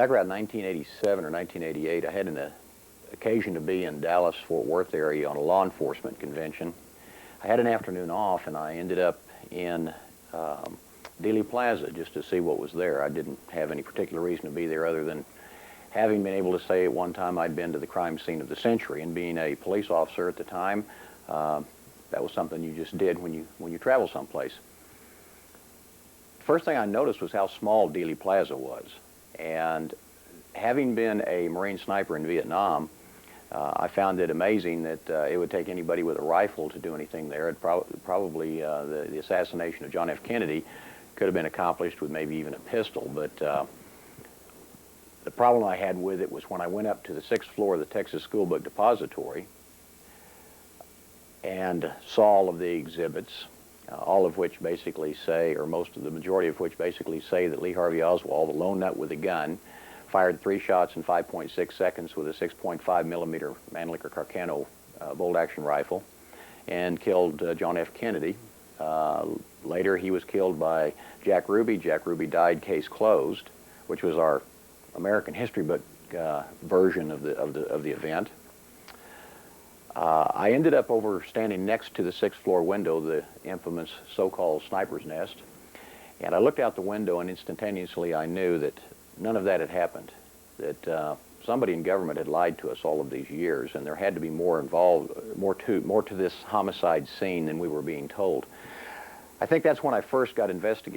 back around 1987 or 1988, I had an occasion to be in Dallas-Fort Worth area on a law enforcement convention. I had an afternoon off, and I ended up in Dealey Plaza just to see what was there. I didn't have any particular reason to be there other than having been able to say at one time I'd been to the crime scene of the century, and being a police officer at the time, that was something you just did when you travel someplace. The first thing I noticed was how small Dealey Plaza was, and having been a Marine sniper in Vietnam, I found it amazing that it would take anybody with a rifle to do anything there. It probably the assassination of John F. Kennedy could have been accomplished with maybe even a pistol, but the problem I had with it was when I went up to the 6th floor of the Texas School Book Depository and saw all of the exhibits, all of which basically say, or the majority of which basically say that Lee Harvey Oswald, the lone nut with a gun, fired 3 shots in 5.6 seconds with a 6.5 millimeter Mannlicher Carcano bolt-action rifle and killed John F. Kennedy. Later he was killed by Jack Ruby. Jack Ruby died, case closed, which was our American history book version of the event. I ended up standing next to the 6th floor window, the infamous so-called sniper's nest, and I looked out the window, and instantaneously I knew that none of that had happened, that somebody in government had lied to us all of these years, and there had to be more involved, more to this homicide scene than we were being told. I think that's when I first got interested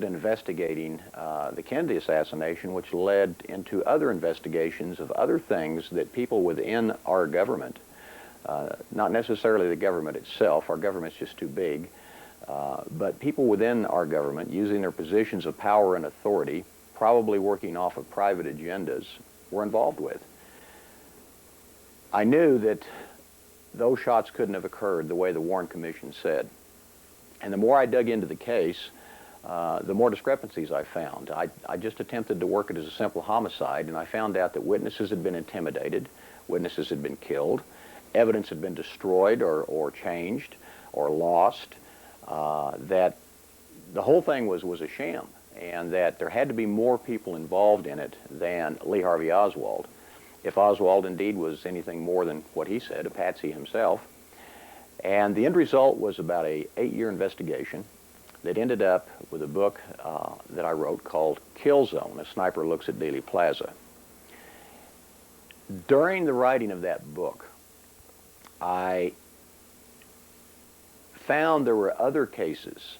in investigating the Kennedy assassination, which led into other investigations of other things that people within our government, not necessarily the government itself, our government's just too big, but people within our government using their positions of power and authority, probably working off of private agendas, were involved with. I knew that those shots couldn't have occurred the way the Warren Commission said. And the more I dug into the case, the more discrepancies I found. I just attempted to work it as a simple homicide, and I found out that witnesses had been intimidated, witnesses had been killed, evidence had been destroyed or changed or lost, that the whole thing was a sham, and that there had to be more people involved in it than Lee Harvey Oswald. If Oswald indeed was anything more than what he said, a patsy himself. And the end result was about an 8-year investigation that ended up with a book that I wrote called Kill Zone, A Sniper Looks at Dealey Plaza. During the writing of that book, I found there were other cases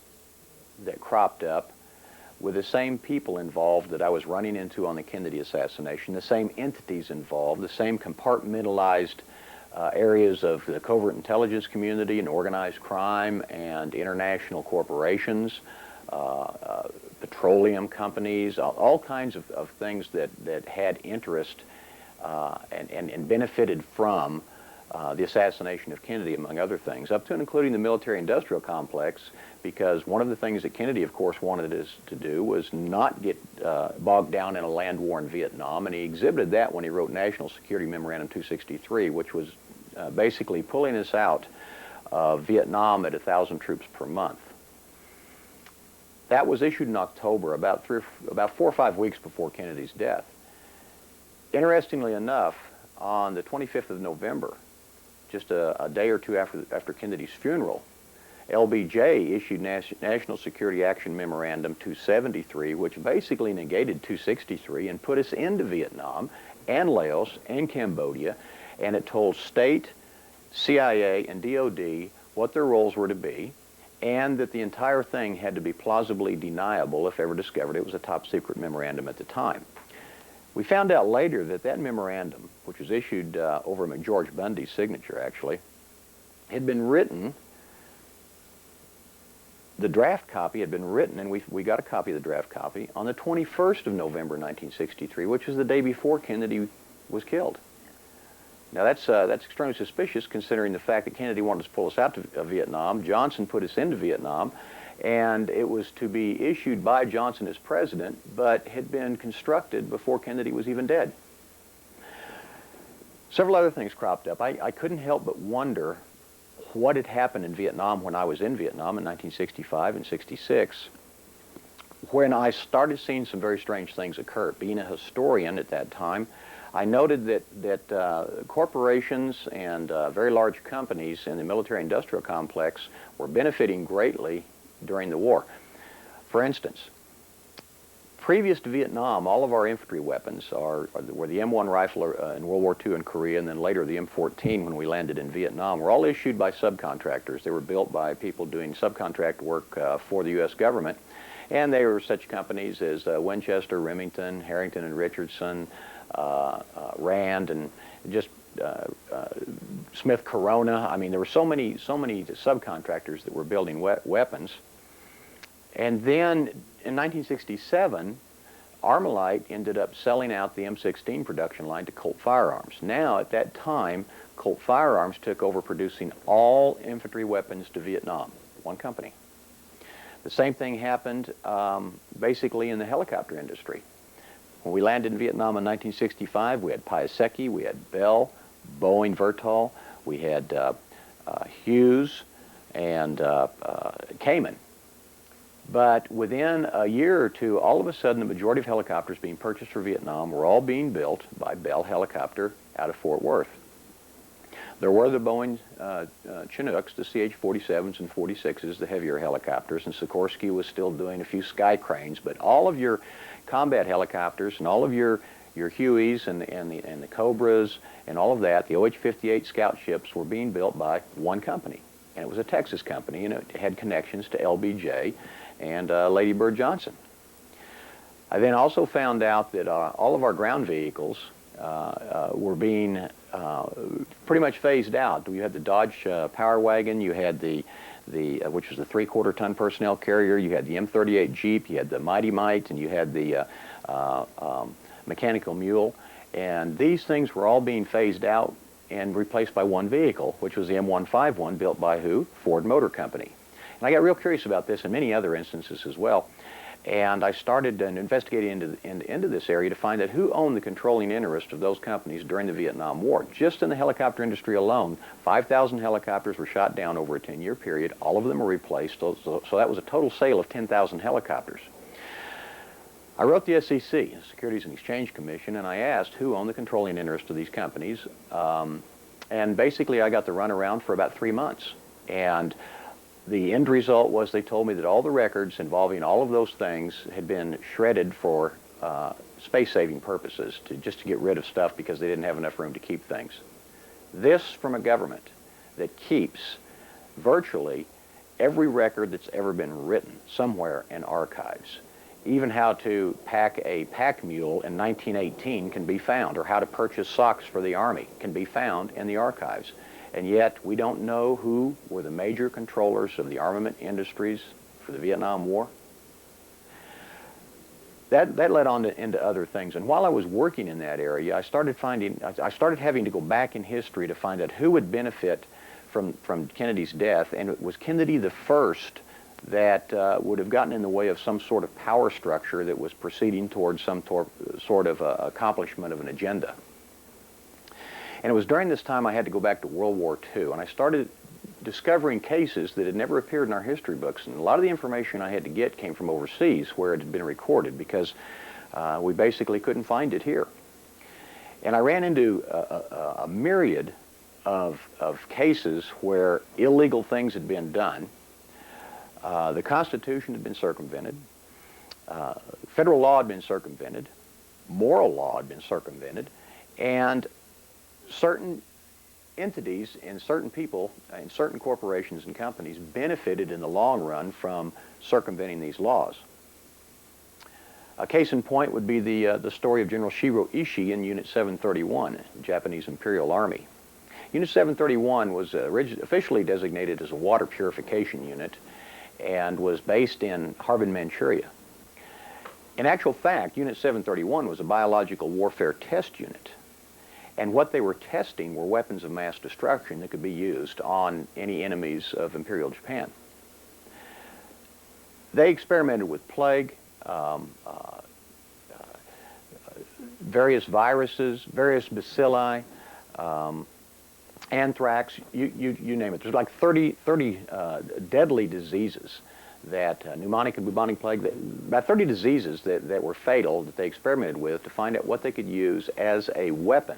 that cropped up with the same people involved that I was running into on the Kennedy assassination, the same entities involved, the same compartmentalized areas of the covert intelligence community and organized crime and international corporations, petroleum companies, all kinds of things that had interest and benefited from the assassination of Kennedy, among other things, up to and including the military-industrial complex, because one of the things that Kennedy, of course, wanted us to do was not get bogged down in a land war in Vietnam, and he exhibited that when he wrote National Security Memorandum 263, which was basically pulling us out of Vietnam at 1,000 troops per month. That was issued in October, about 4 or 5 weeks before Kennedy's death. Interestingly enough, on the 25th of November, just a day or two after Kennedy's funeral, LBJ issued National Security Action Memorandum 273, which basically negated 263 and put us into Vietnam and Laos and Cambodia, and it told state, CIA, and DOD what their roles were to be, and that the entire thing had to be plausibly deniable if ever discovered. It was a top-secret memorandum at the time. We found out later that that memorandum, which was issued over McGeorge Bundy's signature, actually, had been written. The draft copy had been written, and we got a copy of the draft copy, on the 21st of November 1963, which was the day before Kennedy was killed. Now that's extremely suspicious, considering the fact that Kennedy wanted to pull us out of Vietnam, Johnson put us into Vietnam, and it was to be issued by Johnson as president, but had been constructed before Kennedy was even dead. Several other things cropped up. I couldn't help but wonder what had happened in Vietnam when I was in Vietnam in 1965 and 66, when I started seeing some very strange things occur. Being a historian at that time, I noted that corporations and very large companies in the military-industrial complex were benefiting greatly during the war. For instance, previous to Vietnam, all of our infantry weapons were the M1 rifle in World War II in Korea, and then later the M14 when we landed in Vietnam, were all issued by subcontractors. They were built by people doing subcontract work for the U.S. government, and they were such companies as Winchester, Remington, Harrington and Richardson, Rand, and just Smith Corona. I mean, there were so many subcontractors that were building weapons. And then in 1967, Armalite ended up selling out the M16 production line to Colt Firearms. Now, at that time, Colt Firearms took over producing all infantry weapons to Vietnam, one company. The same thing happened basically in the helicopter industry. When we landed in Vietnam in 1965, we had Piasecki, we had Bell, Boeing Vertol, we had Hughes, and Cayman. But within a year or two, all of a sudden, the majority of helicopters being purchased for Vietnam were all being built by Bell Helicopter out of Fort Worth. There were the Boeing Chinooks, the CH-47s and 46s, the heavier helicopters, and Sikorsky was still doing a few Sky Cranes, but all of your combat helicopters and all of your Hueys and the Cobras and all of that, the OH-58 scout ships were being built by one company. And it was a Texas company, and it had connections to LBJ and Lady Bird Johnson. I then also found out that all of our ground vehicles were being pretty much phased out. You had the Dodge Power Wagon, you had which was the 3/4 ton personnel carrier, you had the M38 Jeep, you had the Mighty Mite, and you had the Mechanical Mule. And these things were all being phased out and replaced by one vehicle, which was the M151, built by who? Ford Motor Company. And I got real curious about this in many other instances as well. And I started investigating into this area to find out who owned the controlling interest of those companies during the Vietnam War. Just in the helicopter industry alone, 5,000 helicopters were shot down over a 10-year period. All of them were replaced, so that was a total sale of 10,000 helicopters. I wrote the SEC, the Securities and Exchange Commission, and I asked who owned the controlling interest of these companies. And basically, I got the runaround for about 3 months. And the end result was they told me that all the records involving all of those things had been shredded for space-saving purposes, just to get rid of stuff because they didn't have enough room to keep things. This from a government that keeps virtually every record that's ever been written somewhere in archives. Even how to pack a pack mule in 1918 can be found, or how to purchase socks for the Army can be found in the archives. And yet, we don't know who were the major controllers of the armament industries for the Vietnam War. That led on into other things. And while I was working in that area, I started having to go back in history to find out who would benefit from Kennedy's death. And it was Kennedy the first that would have gotten in the way of some sort of power structure that was proceeding towards some sort of accomplishment of an agenda. And it was during this time I had to go back to World War II, and I started discovering cases that had never appeared in our history books. And a lot of the information I had to get came from overseas where it had been recorded, because we basically couldn't find it here. And I ran into a myriad of cases where illegal things had been done. The Constitution had been circumvented, federal law had been circumvented, moral law had been circumvented, and certain entities and certain people and certain corporations and companies benefited in the long run from circumventing these laws. A case in point would be the story of General Shiro Ishii in Unit 731, the Japanese Imperial Army. Unit 731 was officially designated as a water purification unit and was based in Harbin, Manchuria. In actual fact, Unit 731 was a biological warfare test unit. And what they were testing were weapons of mass destruction that could be used on any enemies of Imperial Japan. They experimented with plague, various viruses, various bacilli, anthrax, you name it. There's like 30 deadly diseases that pneumonic and bubonic plague, about 30 diseases that were fatal that they experimented with to find out what they could use as a weapon,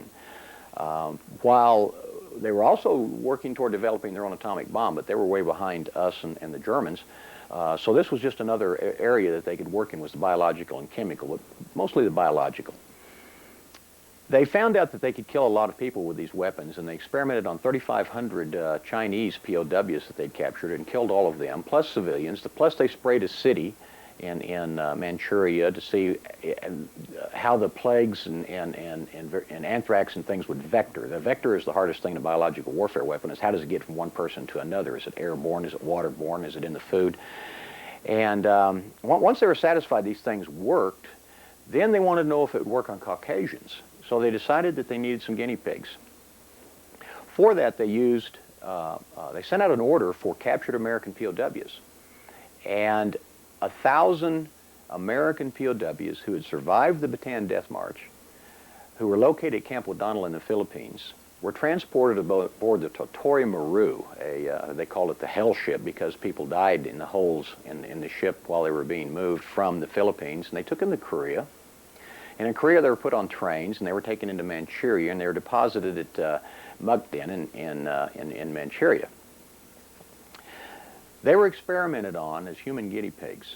while they were also working toward developing their own atomic bomb, but they were way behind us and the Germans. So this was just another area that they could work in, was the biological and chemical, but mostly the biological. They found out that they could kill a lot of people with these weapons, and they experimented on 3,500 Chinese POWs that they'd captured and killed all of them, plus civilians. Plus they sprayed a city in Manchuria to see how the plagues and anthrax and things would vector. The vector is the hardest thing in a biological warfare weapon, is how does it get from one person to another? Is it airborne? Is it waterborne? Is it in the food? And once they were satisfied these things worked, then they wanted to know if it would work on Caucasians. So they decided that they needed some guinea pigs. For that, they sent out an order for captured American POWs. And 1,000 American POWs who had survived the Bataan Death March, who were located at Camp O'Donnell in the Philippines, were transported aboard the Totori Maru. They called it the hell ship because people died in the holes in the ship while they were being moved from the Philippines. And they took them to Korea. And in Korea, they were put on trains, and they were taken into Manchuria, and they were deposited at Mukden in Manchuria. They were experimented on as human guinea pigs.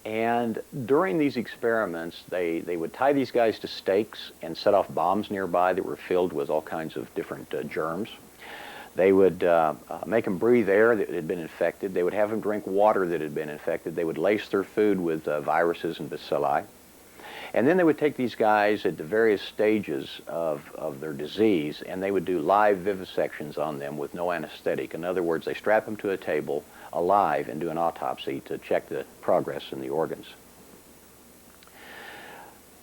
And during these experiments, they would tie these guys to stakes and set off bombs nearby that were filled with all kinds of different germs. They would make them breathe air that had been infected. They would have them drink water that had been infected. They would lace their food with viruses and bacilli. And then they would take these guys at the various stages of their disease, and they would do live vivisections on them with no anesthetic. In other words, they strap them to a table alive and do an autopsy to check the progress in the organs.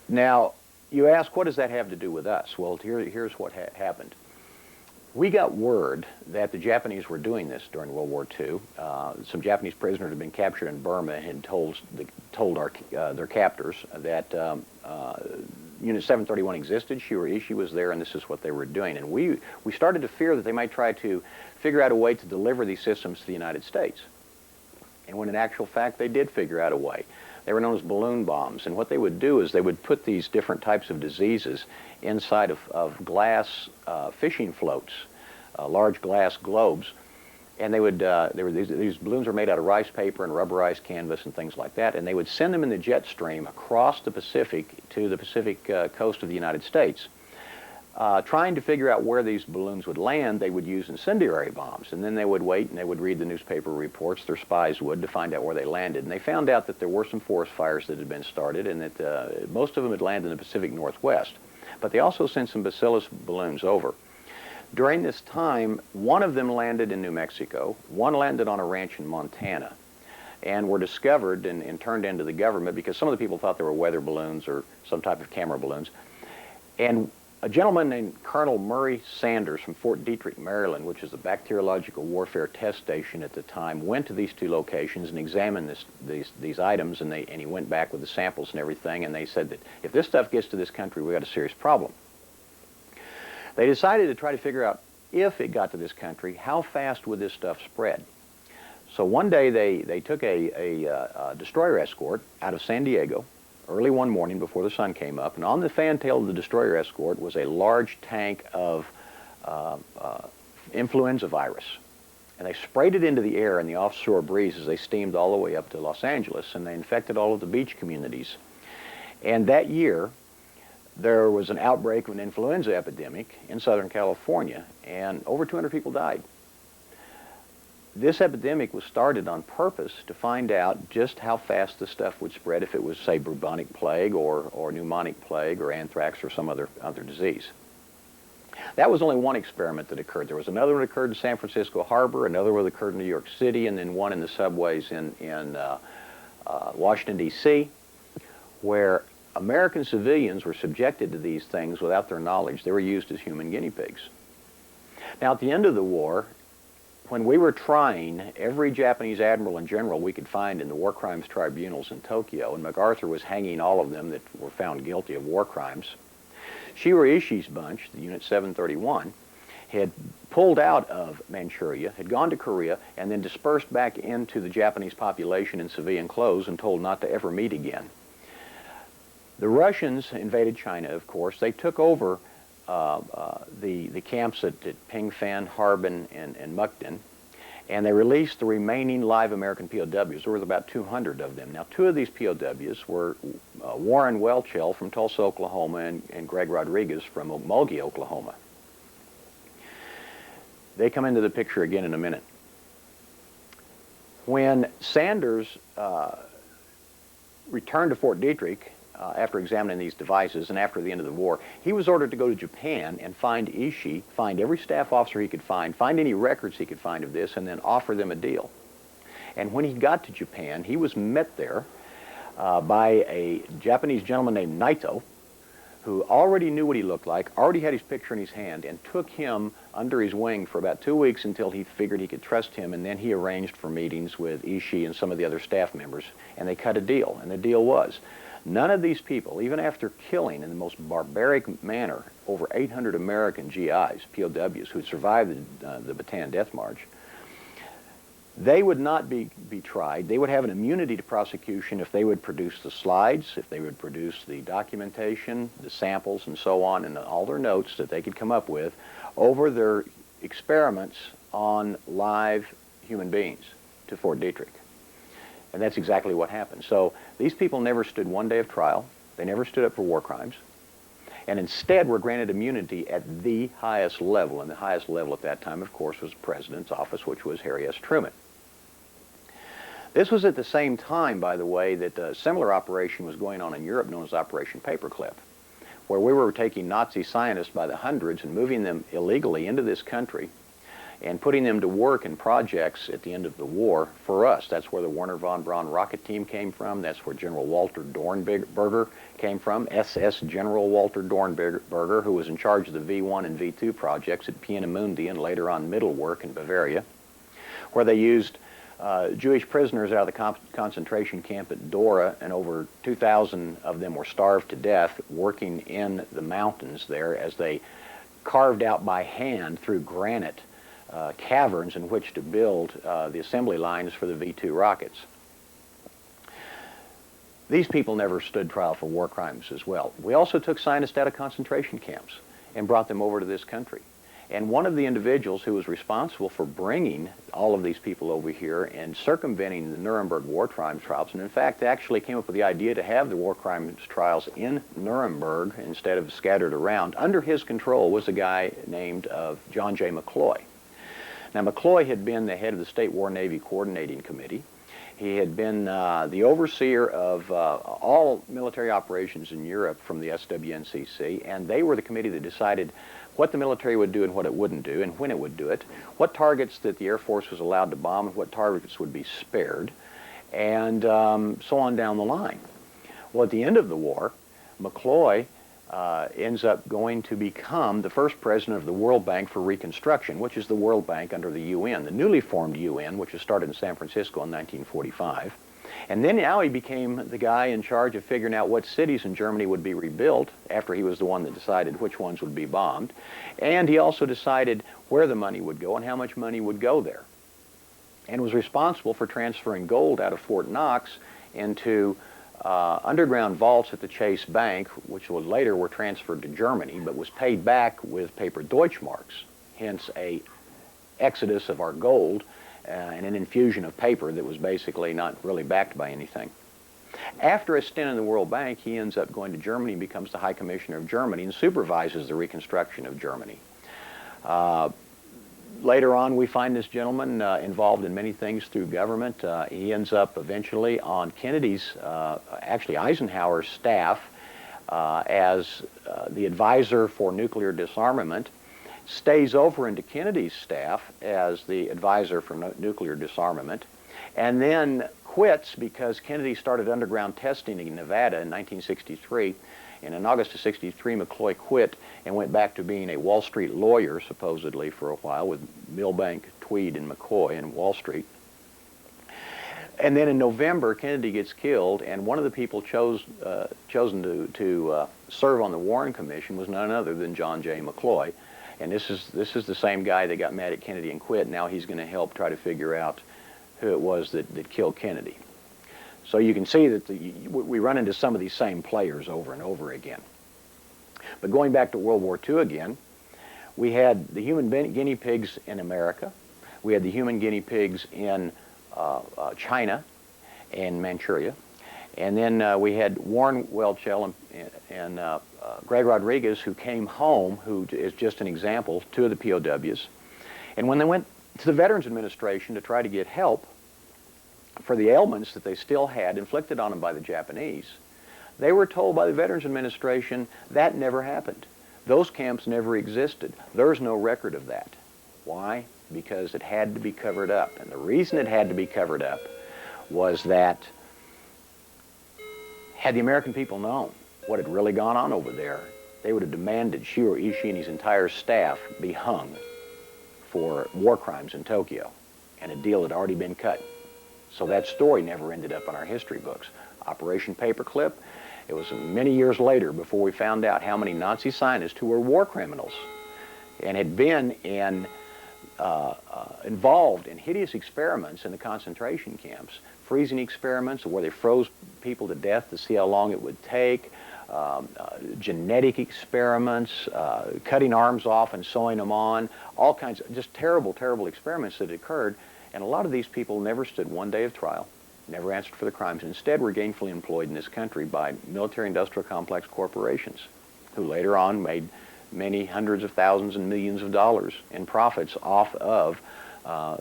Now, you ask, what does that have to do with us? Well, here's what happened. We got word that the Japanese were doing this during World War II. Some Japanese prisoners had been captured in Burma and had told their captors that Unit 731 existed. Shiro Ishii was there, and this is what they were doing. And we started to fear that they might try to figure out a way to deliver these systems to the United States. And when in actual fact they did figure out a way. They were known as balloon bombs, and what they would do is they would put these different types of diseases inside of glass fishing floats, large glass globes, and these balloons are made out of rice paper and rubberized canvas and things like that, and they would send them in the jet stream across the Pacific to the Pacific coast of the United States. Trying to figure out where these balloons would land, they would use incendiary bombs, and then they would wait and they would read the newspaper reports, their spies would, to find out where they landed. And they found out that there were some forest fires that had been started, and that most of them had landed in the Pacific Northwest. But they also sent some bacillus balloons over. During this time, one of them landed in New Mexico, one landed on a ranch in Montana, and were discovered and turned into the government because some of the people thought they were weather balloons or some type of camera balloons. And a gentleman named Colonel Murray Sanders from Fort Detrick, Maryland, which is a bacteriological warfare test station at the time, went to these two locations and examined these items, and he went back with the samples and everything, and they said that if this stuff gets to this country, we got a serious problem. They decided to try to figure out, if it got to this country, how fast would this stuff spread? So one day they took a destroyer escort out of San Diego early one morning before the sun came up, and on the fantail of the destroyer escort was a large tank of influenza virus. And they sprayed it into the air in the offshore breeze as they steamed all the way up to Los Angeles, and they infected all of the beach communities. And that year, there was an outbreak of an influenza epidemic in Southern California, and over 200 people died. This epidemic was started on purpose to find out just how fast the stuff would spread if it was, say, bubonic plague or pneumonic plague or anthrax or some other disease. That was only one experiment that occurred. There was another one that occurred in San Francisco Harbor, another one that occurred in New York City, and then one in the subways in Washington, D.C., where American civilians were subjected to these things without their knowledge. They were used as human guinea pigs. Now, at the end of the war, when we were trying every Japanese admiral and general we could find in the war crimes tribunals in Tokyo, and MacArthur was hanging all of them that were found guilty of war crimes, Shiro Ishii's bunch, the Unit 731, had pulled out of Manchuria, had gone to Korea, and then dispersed back into the Japanese population in civilian clothes and told not to ever meet again. The Russians invaded China, of course. They took over the camps at Pingfen, Harbin, and Mukden, and they released the remaining live American POWs. There was about 200 of them. Now, 2 of these POWs were Warren Welchel from Tulsa, Oklahoma, and Greg Rodriguez from Okmulgee, Oklahoma. They come into the picture again in a minute. When Sanders returned to Fort Detrick after examining these devices and after the end of the war, he was ordered to go to Japan and find Ishii, find every staff officer he could find any records he could find of this, and then offer them a deal. And when he got to Japan, he was met there by a Japanese gentleman named Naito, who already knew what he looked like, already had his picture in his hand, and took him under his wing for about 2 weeks until he figured he could trust him, and then he arranged for meetings with Ishii and some of the other staff members, and they cut a deal. And the deal was, none of these people, even after killing in the most barbaric manner over 800 American GIs, POWs, who had survived the Bataan Death March, they would not be tried. They would have an immunity to prosecution if they would produce the slides, if they would produce the documentation, the samples, and so on, and all their notes that they could come up with over their experiments on live human beings to Fort Detrick. And that's exactly what happened. So these people never stood one day of trial. They never stood up for war crimes. And instead were granted immunity at the highest level. And the highest level at that time, of course, was the President's office, which was Harry S. Truman. This was at the same time, by the way, that a similar operation was going on in Europe known as Operation Paperclip, where we were taking Nazi scientists by the hundreds and moving them illegally into this country and putting them to work in projects at the end of the war for us. That's where the Werner von Braun rocket team came from. That's where General Walter Dornberger came from, SS General Walter Dornberger, who was in charge of the V-1 and V-2 projects at Peenemünde and later on Mittelwerk in Bavaria, where they used Jewish prisoners out of the concentration camp at Dora, and over 2,000 of them were starved to death working in the mountains there as they carved out by hand through granite caverns in which to build the assembly lines for the V-2 rockets. These people never stood trial for war crimes as well. We also took scientists out of concentration camps and brought them over to this country. And one of the individuals who was responsible for bringing all of these people over here and circumventing the Nuremberg war crimes trials, and in fact actually came up with the idea to have the war crimes trials in Nuremberg instead of scattered around, under his control was a guy named John J. McCloy. Now, McCloy had been the head of the State War Navy Coordinating Committee. He had been the overseer of all military operations in Europe from the SWNCC, and they were the committee that decided what the military would do and what it wouldn't do, and when it would do it, what targets that the Air Force was allowed to bomb and what targets would be spared, and so on down the line. Well, at the end of the war, McCloy ends up going to become the first president of the World Bank for Reconstruction, which is the World Bank under the UN, the newly formed UN, which was started in San Francisco in 1945. And then now he became the guy in charge of figuring out what cities in Germany would be rebuilt after he was the one that decided which ones would be bombed. And he also decided where the money would go and how much money would go there. And was responsible for transferring gold out of Fort Knox into underground vaults at the Chase Bank, which later were transferred to Germany, but was paid back with paper Deutschmarks, hence a exodus of our gold and an infusion of paper that was basically not really backed by anything. After a stint in the World Bank, he ends up going to Germany and becomes the High Commissioner of Germany and supervises the reconstruction of Germany. Later on, we find this gentleman involved in many things through government. He ends up eventually on Kennedy's, actually Eisenhower's staff as the advisor for nuclear disarmament, stays over into Kennedy's staff as the advisor for nuclear disarmament, and then quits because Kennedy started underground testing in Nevada in 1963. And in August of 63, McCloy quit and went back to being a Wall Street lawyer, supposedly, for a while with Milbank, Tweed, and McCoy in Wall Street. And then in November, Kennedy gets killed, and one of the people chosen to serve on the Warren Commission was none other than John J. McCloy. And this is the same guy that got mad at Kennedy and quit. Now he's going to help try to figure out who it was that killed Kennedy. So you can see that we run into some of these same players over and over again. But going back to World War II again, we had the human guinea pigs in America. We had the human guinea pigs in China and Manchuria. And then we had Warren Welchel and Greg Rodriguez, who came home, who is just an example, two of the POWs. And when they went to the Veterans Administration to try to get help for the ailments that they still had inflicted on them by the Japanese, they were told by the Veterans Administration that never happened. Those camps never existed. There's no record of that. Why? Because it had to be covered up. And the reason it had to be covered up was that had the American people known what had really gone on over there, they would have demanded Shiro, Ishii, and his entire staff be hung for war crimes in Tokyo. And a deal had already been cut. So that story never ended up in our history books. Operation Paperclip, it was many years later before we found out how many Nazi scientists who were war criminals and had been involved in hideous experiments in the concentration camps, freezing experiments where they froze people to death to see how long it would take, genetic experiments, cutting arms off and sewing them on, all kinds of just terrible, terrible experiments that occurred. And a lot of these people never stood one day of trial, never answered for the crimes, and instead were gainfully employed in this country by military-industrial complex corporations, who later on made many hundreds of thousands and millions of dollars in profits off of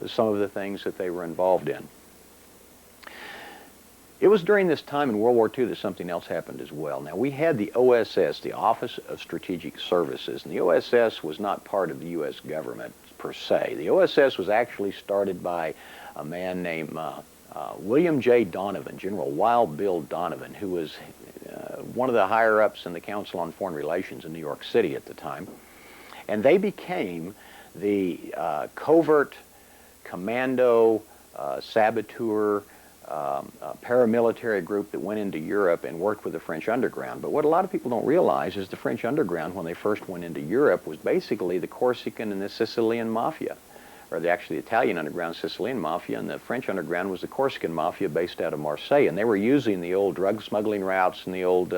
some of the things that they were involved in. It was during this time in World War II that something else happened as well. Now, we had the OSS, the Office of Strategic Services, and the OSS was not part of the U.S. government per se. The OSS was actually started by a man named William J. Donovan, General Wild Bill Donovan, who was one of the higher-ups in the Council on Foreign Relations in New York City at the time. And they became the covert commando saboteur paramilitary group that went into Europe and worked with the French underground. But what a lot of people don't realize is the French underground, when they first went into Europe, was basically the Corsican and the Sicilian mafia, or actually the Italian underground Sicilian mafia, and the French underground was the Corsican mafia based out of Marseille. And they were using the old drug smuggling routes and the old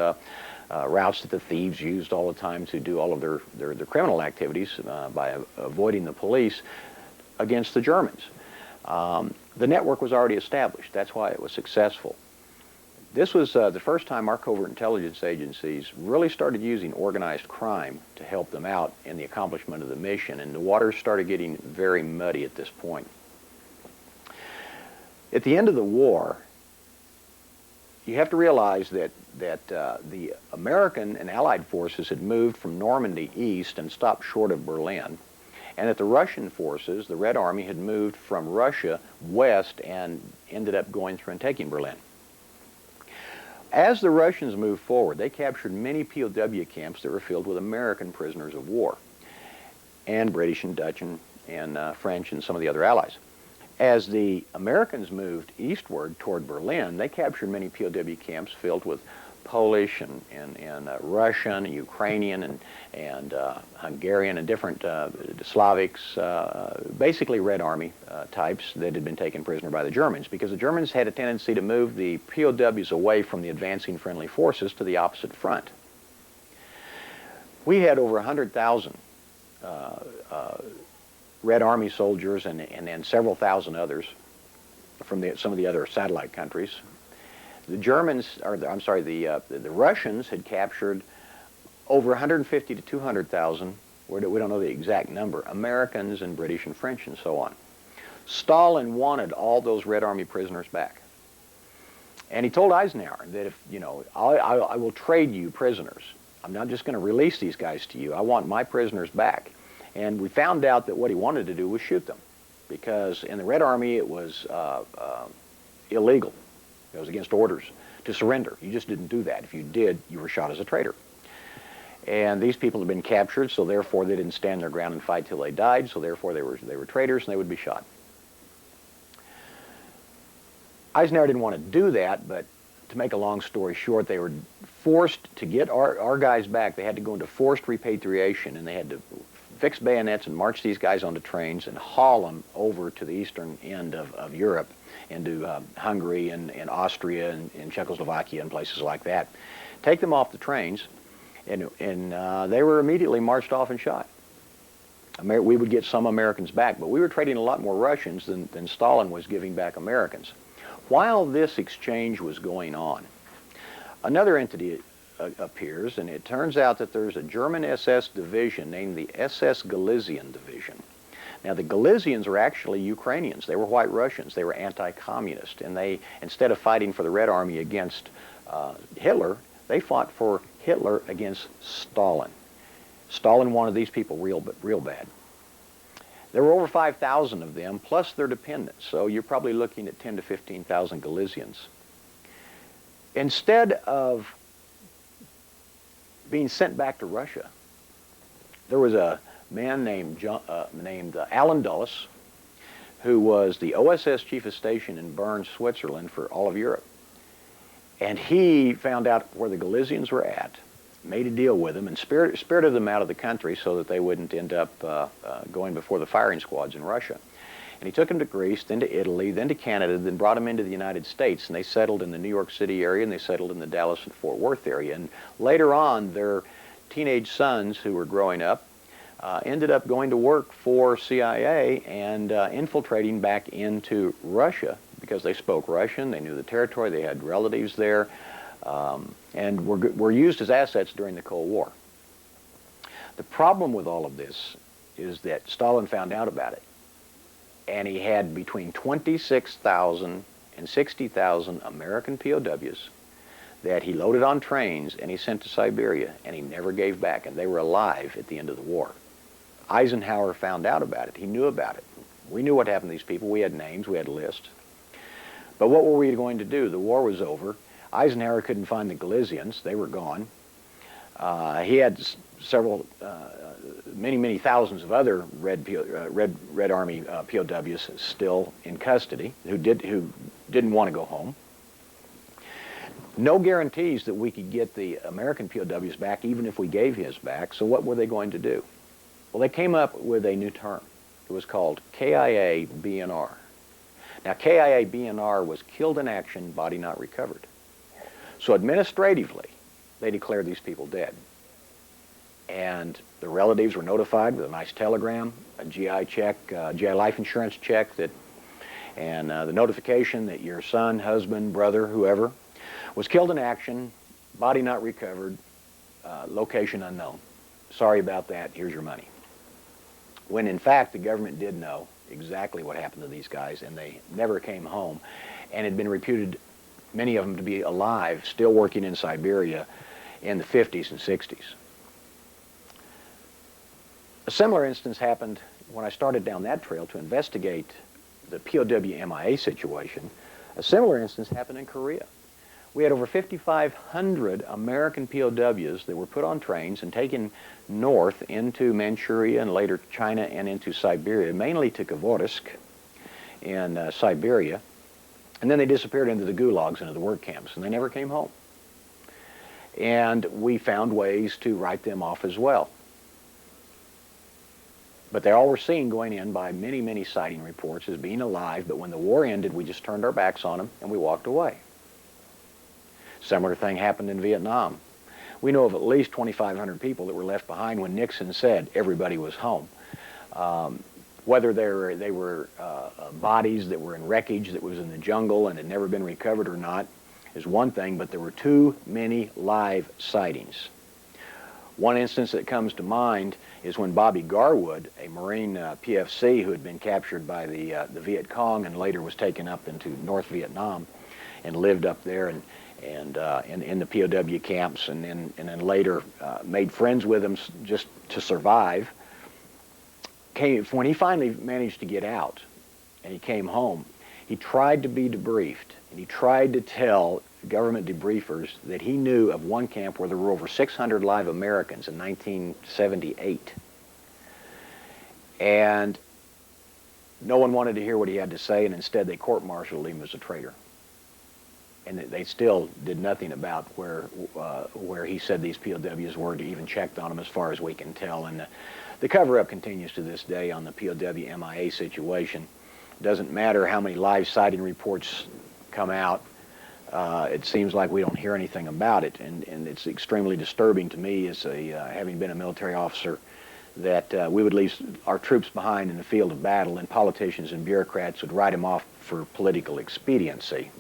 routes that the thieves used all the time to do all of their criminal activities by avoiding the police against the Germans. The network was already established. That's why it was successful. This was the first time our covert intelligence agencies really started using organized crime to help them out in the accomplishment of the mission, and the waters started getting very muddy at this point. At the end of the war, you have to realize that the American and Allied forces had moved from Normandy east and stopped short of Berlin, and that the Russian forces, the Red Army, had moved from Russia west and ended up going through and taking Berlin. As the Russians moved forward, they captured many POW camps that were filled with American prisoners of war, and British and Dutch and French and some of the other allies. As the Americans moved eastward toward Berlin, they captured many POW camps filled with Polish and Russian, and Ukrainian and Hungarian and different Slavics, basically Red Army types that had been taken prisoner by the Germans, because the Germans had a tendency to move the POWs away from the advancing friendly forces to the opposite front. We had over 100,000 Red Army soldiers and then several thousand others from some of the other satellite countries. The Germans, or I'm sorry, the Russians had captured over 150 to 200,000, we don't know the exact number, Americans and British and French and so on. Stalin wanted all those Red Army prisoners back. And he told Eisenhower that if, you know, I will trade you prisoners. I'm not just going to release these guys to you. I want my prisoners back. And we found out that what he wanted to do was shoot them, because in the Red Army it was illegal. It was against orders to surrender. You just didn't do that. If you did, you were shot as a traitor. And these people had been captured, so therefore they didn't stand their ground and fight till they died, so therefore they were traitors and they would be shot. Eisenhower didn't want to do that, but to make a long story short, they were forced to get our guys back. They had to go into forced repatriation, and they had to fix bayonets and march these guys onto trains and haul them over to the eastern end of Europe, into Hungary and Austria and Czechoslovakia and places like that. Take them off the trains, and they were immediately marched off and shot. We would get some Americans back, but we were trading a lot more Russians than Stalin was giving back Americans. While this exchange was going on, another entity appears, and it turns out that there's a German SS division named the SS Galician Division. Now, the Galicians were actually Ukrainians. They were white Russians. They were anti-communist, and they, instead of fighting for the Red Army against Hitler, they fought for Hitler against Stalin. Stalin wanted these people real bad. There were over 5,000 of them, plus their dependents, so you're probably looking at 10 to 15,000 Galicians. Instead of being sent back to Russia, there was a man named Alan Dulles, who was the OSS chief of station in Bern, Switzerland for all of Europe. And he found out where the Galicians were at, made a deal with them, and spirited them out of the country so that they wouldn't end up going before the firing squads in Russia. And he took them to Greece, then to Italy, then to Canada, then brought them into the United States, and they settled in the New York City area, and they settled in the Dallas and Fort Worth area. And later on, their teenage sons who were growing up ended up going to work for CIA and infiltrating back into Russia because they spoke Russian, they knew the territory, they had relatives there, and were used as assets during the Cold War. The problem with all of this is that Stalin found out about it, and he had between 26,000 and 60,000 American POWs that he loaded on trains and he sent to Siberia, and he never gave back, and they were alive at the end of the war. Eisenhower found out about it. He knew about it. We knew what happened to these people. We had names. We had lists. But what were we going to do? The war was over. Eisenhower couldn't find the Galicians. They were gone. He had several, many thousands of other Red Army POWs still in custody who didn't want to go home. No guarantees that we could get the American POWs back, even if we gave his back. So what were they going to do? Well, they came up with a new term. It was called KIA-BNR. Now, KIA-BNR was killed in action, body not recovered. So administratively, they declared these people dead. And the relatives were notified with a nice telegram, a GI check, GI life insurance check, and the notification that your son, husband, brother, whoever, was killed in action, body not recovered, location unknown. Sorry about that, here's your money. When in fact the government did know exactly what happened to these guys, and they never came home, and had been reputed, many of them, to be alive, still working in Siberia in the 50s and 60s. A similar instance happened when I started down that trail to investigate the POW MIA situation. A similar instance happened in Korea. We had over 5,500 American POWs that were put on trains and taken north into Manchuria and later China and into Siberia, mainly to Govordsk in Siberia. And then they disappeared into the gulags, into the work camps, and they never came home. And we found ways to write them off as well. But they all were seen going in by many sighting reports as being alive, but when the war ended, we just turned our backs on them and we walked away. Similar thing happened in Vietnam. We know of at least 2,500 people that were left behind when Nixon said everybody was home. Whether they were bodies that were in wreckage that was in the jungle and had never been recovered or not is one thing, but there were too many live sightings. One instance that comes to mind is when Bobby Garwood, a Marine PFC who had been captured by the Viet Cong and later was taken up into North Vietnam and lived up there and in the POW camps, and then later made friends with them just to survive. When he finally managed to get out and he came home, he tried to be debriefed, and he tried to tell government debriefers that he knew of one camp where there were over 600 live Americans in 1978. And no one wanted to hear what he had to say, and instead they court-martialed him as a traitor. and they still did nothing about where he said these POWs were, to even checked on them as far as we can tell. And the cover-up continues to this day on the POW MIA situation. It doesn't matter how many live sighting reports come out. It seems like we don't hear anything about it, and it's extremely disturbing to me as having been a military officer, that we would leave our troops behind in the field of battle, and politicians and bureaucrats would write them off for political expediency.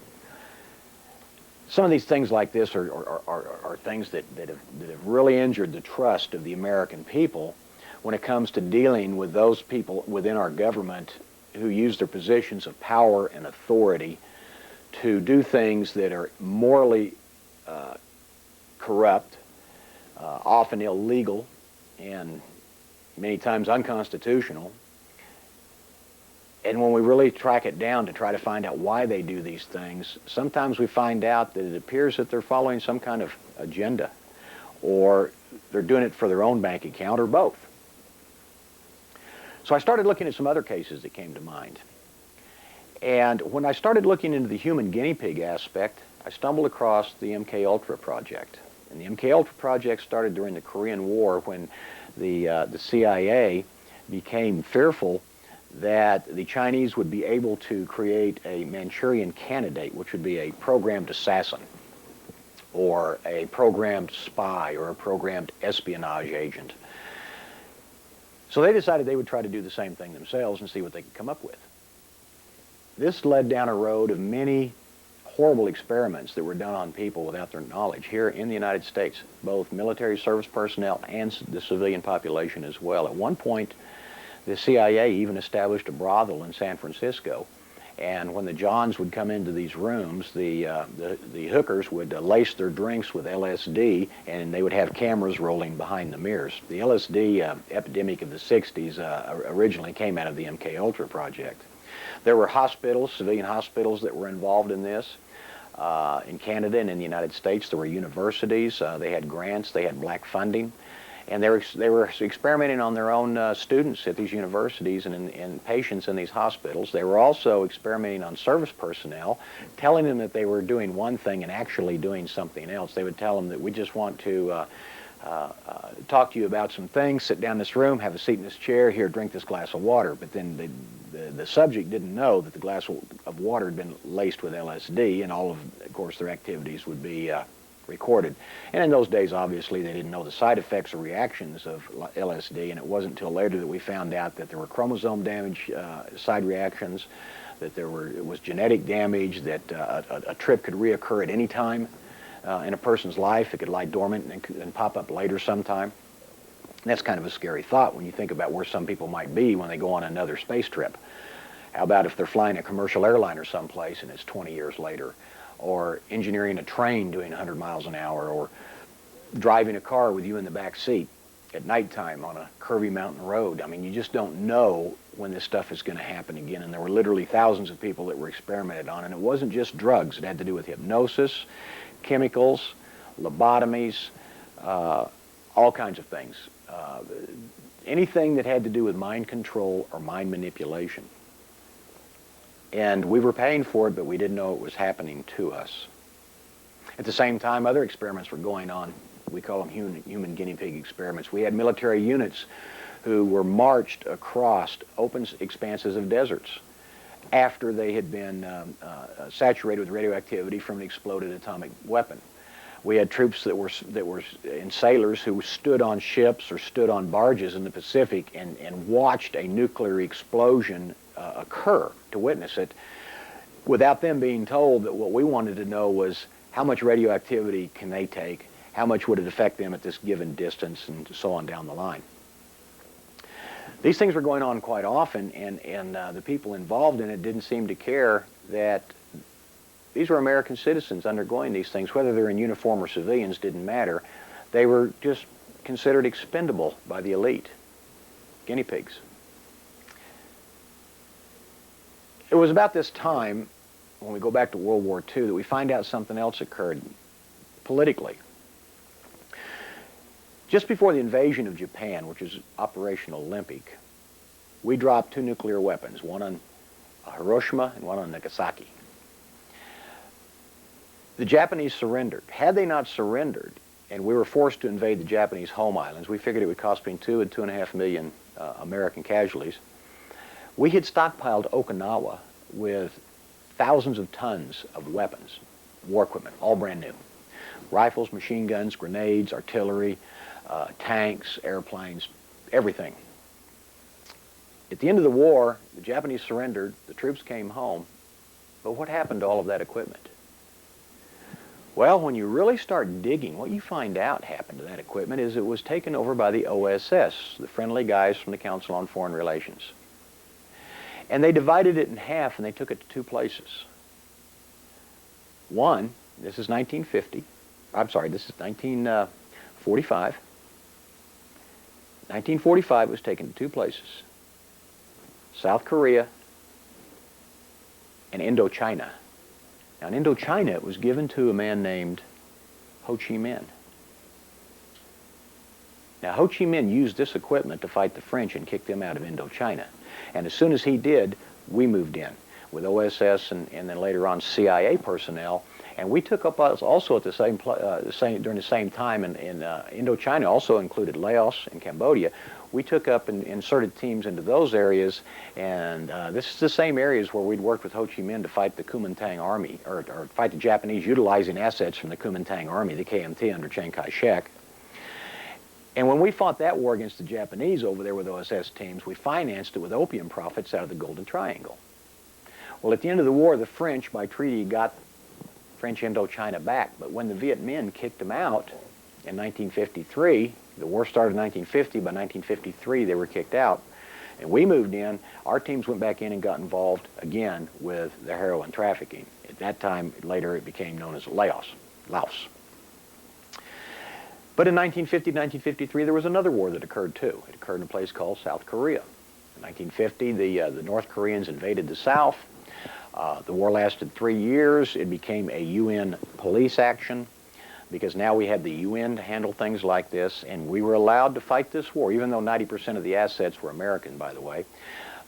Some of these things like this are things that have really injured the trust of the American people when it comes to dealing with those people within our government who use their positions of power and authority to do things that are morally corrupt, often illegal, and many times unconstitutional. And when we really track it down to try to find out why they do these things, sometimes we find out that it appears that they're following some kind of agenda, or they're doing it for their own bank account, or both. So I started looking at some other cases that came to mind. And when I started looking into the human guinea pig aspect, I stumbled across the Mkultra Project. And the Mkultra Project started during the Korean War, when the CIA became fearful that the Chinese would be able to create a Manchurian candidate, which would be a programmed assassin, or a programmed spy, or a programmed espionage agent. So they decided they would try to do the same thing themselves and see what they could come up with. This led down a road of many horrible experiments that were done on people without their knowledge here in the United States, both military service personnel and the civilian population as well. At one point, the CIA even established a brothel in San Francisco, and when the Johns would come into these rooms, the hookers would lace their drinks with LSD, and they would have cameras rolling behind the mirrors. The LSD epidemic of the 60s originally came out of the Mkultra Project. There were hospitals, civilian hospitals, that were involved in this. In Canada and in the United States, there were universities. They had grants. They had black funding. And they were experimenting on their own students at these universities and patients in these hospitals. They were also experimenting on service personnel, telling them that they were doing one thing and actually doing something else. They would tell them that we just want to talk to you about some things, sit down in this room, have a seat in this chair, here, drink this glass of water. But then the subject didn't know that the glass of water had been laced with LSD, and all of course, their activities would be recorded. And in those days, obviously, they didn't know the side effects or reactions of LSD, and it wasn't until later that we found out that there were chromosome damage, side reactions, that it was genetic damage, that a trip could reoccur at any time in a person's life. It could lie dormant and pop up later sometime. And that's kind of a scary thought when you think about where some people might be when they go on another space trip. How about if they're flying a commercial airliner someplace and it's 20 years later? Or engineering a train doing 100 miles an hour, or driving a car with you in the back seat at nighttime on a curvy mountain road. I mean, you just don't know when this stuff is going to happen again. And there were literally thousands of people that were experimented on, and it wasn't just drugs. It had to do with hypnosis, chemicals, lobotomies, all kinds of things. Anything that had to do with mind control or mind manipulation. And we were paying for it, but we didn't know it was happening to us. At the same time, other experiments were going on. We call them human guinea pig experiments. We had military units who were marched across open expanses of deserts after they had been saturated with radioactivity from an exploded atomic weapon. We had troops that were and sailors who stood on ships or stood on barges in the Pacific and watched a nuclear explosion occur to witness it, without them being told that what we wanted to know was how much radioactivity can they take, how much would it affect them at this given distance, and so on down the line. These things were going on quite often, and the people involved in it didn't seem to care that these were American citizens undergoing these things. Whether they're in uniform or civilians didn't matter. They were just considered expendable by the elite, guinea pigs. It was about this time, when we go back to World War II, that we find out something else occurred politically. Just before the invasion of Japan, which was Operation Olympic, we dropped 2 nuclear weapons, one on Hiroshima and one on Nagasaki. The Japanese surrendered. Had they not surrendered, and we were forced to invade the Japanese home islands, we figured it would cost between 2 and 2.5 million American casualties. We had stockpiled Okinawa with thousands of tons of weapons, war equipment, all brand new. Rifles, machine guns, grenades, artillery, tanks, airplanes, everything. At the end of the war, the Japanese surrendered, the troops came home, but what happened to all of that equipment? Well, when you really start digging, what you find out happened to that equipment is it was taken over by the OSS, the friendly guys from the Council on Foreign Relations. And they divided it in half and they took it to two places. One, this is 1950, I'm sorry, this is 1945. 1945 was taken to two places, South Korea and Indochina. Now, in Indochina, it was given to a man named Ho Chi Minh. Now, Ho Chi Minh used this equipment to fight the French and kick them out of Indochina. And as soon as he did, we moved in with OSS and then later on CIA personnel. And we took up also at the during the same time in Indochina, also included Laos and Cambodia. We took up and inserted teams into those areas, and this is the same areas where we'd worked with Ho Chi Minh to fight the Kuomintang army, or fight the Japanese utilizing assets from the Kuomintang army, the KMT under Chiang Kai-shek. And when we fought that war against the Japanese over there with OSS teams, we financed it with opium profits out of the Golden Triangle. Well, at the end of the war, the French, by treaty, got French Indochina back, but when the Viet Minh kicked them out in 1953, the war started in 1950, by 1953 they were kicked out, and we moved in, our teams went back in and got involved again with the heroin trafficking. At that time, later it became known as Laos. But in 1950, 1953, there was another war that occurred too. It occurred in a place called South Korea. In 1950, the North Koreans invaded the South. The war lasted 3 years. It became a UN police action because now we had the UN to handle things like this, and we were allowed to fight this war, even though 90% of the assets were American, by the way.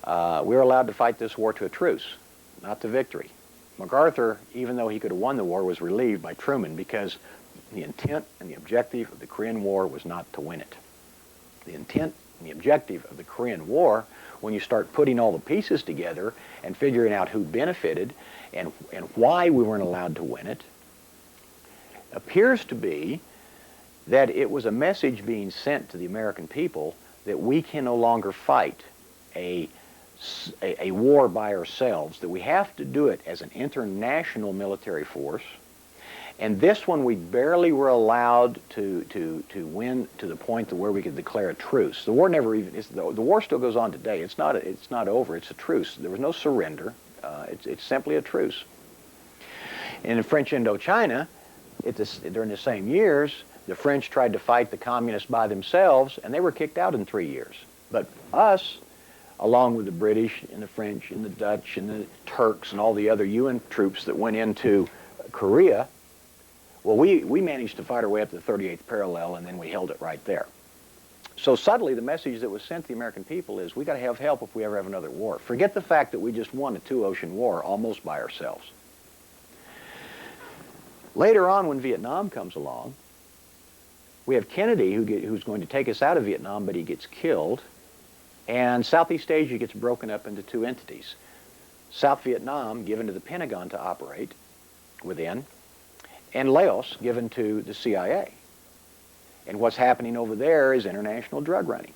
We were allowed to fight this war to a truce, not to victory. MacArthur, even though he could have won the war, was relieved by Truman because the intent and the objective of the Korean War was not to win it. The intent and the objective of the Korean War, when you start putting all the pieces together and figuring out who benefited and why we weren't allowed to win it, appears to be that it was a message being sent to the American people that we can no longer fight a war by ourselves, that we have to do it as an international military force. And this one we barely were allowed to win to the point to where we could declare a truce. The war never even, the war still goes on today. It's not over, it's a truce. There was no surrender. It's simply a truce. And in French Indochina, during the same years, the French tried to fight the communists by themselves, and they were kicked out in 3 years. But us, along with the British and the French and the Dutch and the Turks and all the other UN troops that went into Korea, well, we managed to fight our way up to the 38th parallel, and then we held it right there. So suddenly, the message that was sent to the American people is, we got to have help if we ever have another war. Forget the fact that we just won a two-ocean war almost by ourselves. Later on, when Vietnam comes along, we have Kennedy who's going to take us out of Vietnam, but he gets killed, and Southeast Asia gets broken up into two entities. South Vietnam given to the Pentagon to operate within, and Laos given to the CIA. And what's happening over there is international drug running.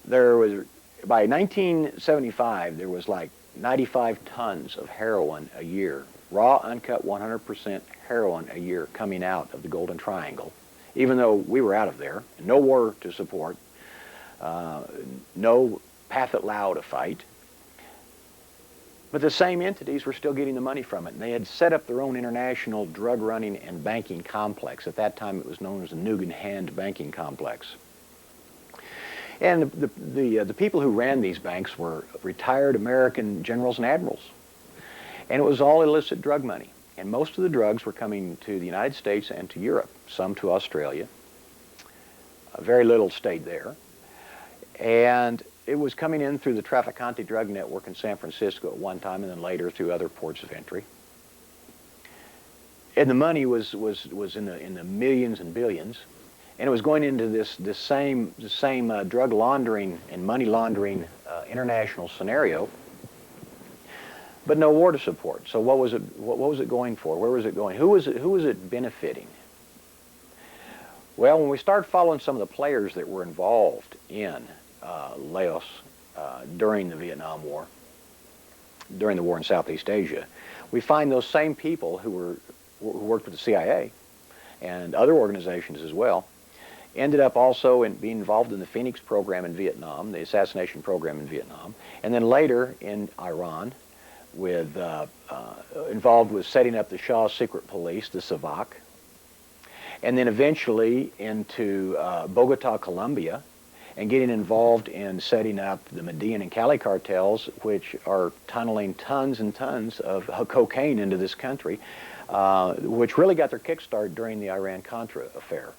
By 1975, there was like 95 tons of heroin a year, raw, uncut, 100% heroin a year coming out of the Golden Triangle, even though we were out of there, no war to support, no Pathet Lao to fight. But the same entities were still getting the money from it. And they had set up their own international drug running and banking complex. At that time, it was known as the Nugan Hand Banking Complex. And the people who ran these banks were retired American generals and admirals. And it was all illicit drug money. And most of the drugs were coming to the United States and to Europe, some to Australia. Very little stayed there. And it was coming in through the Trafficante drug network in San Francisco at one time, and then later through other ports of entry. and the money was in the millions and billions, and it was going into this same drug laundering and money laundering international scenario, but no war to support. So what was it going for? Where was it going? Who was it benefiting? Well, when we start following some of the players that were involved in Laos during the Vietnam War, during the war in Southeast Asia, we find those same people who worked with the CIA and other organizations as well, ended up also being involved in the Phoenix program in Vietnam, the assassination program in Vietnam, and then later in Iran, involved with setting up the Shah's secret police, the SAVAK, and then eventually into Bogota, Colombia, and getting involved in setting up the Medellin and Cali cartels, which are tunneling tons and tons of cocaine into this country, which really got their kickstart during the Iran-Contra affair.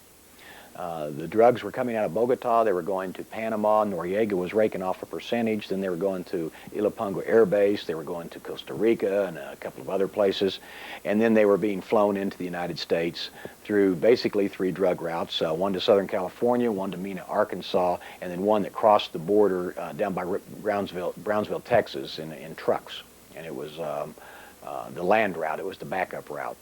The drugs were coming out of Bogota, they were going to Panama, Noriega was raking off a percentage, then they were going to Ilopango Air Base, they were going to Costa Rica and a couple of other places, and then they were being flown into the United States through basically 3 drug routes, one to Southern California, one to Mena, Arkansas, and then one that crossed the border down by Brownsville, Texas in trucks. And it was the land route, it was the backup route.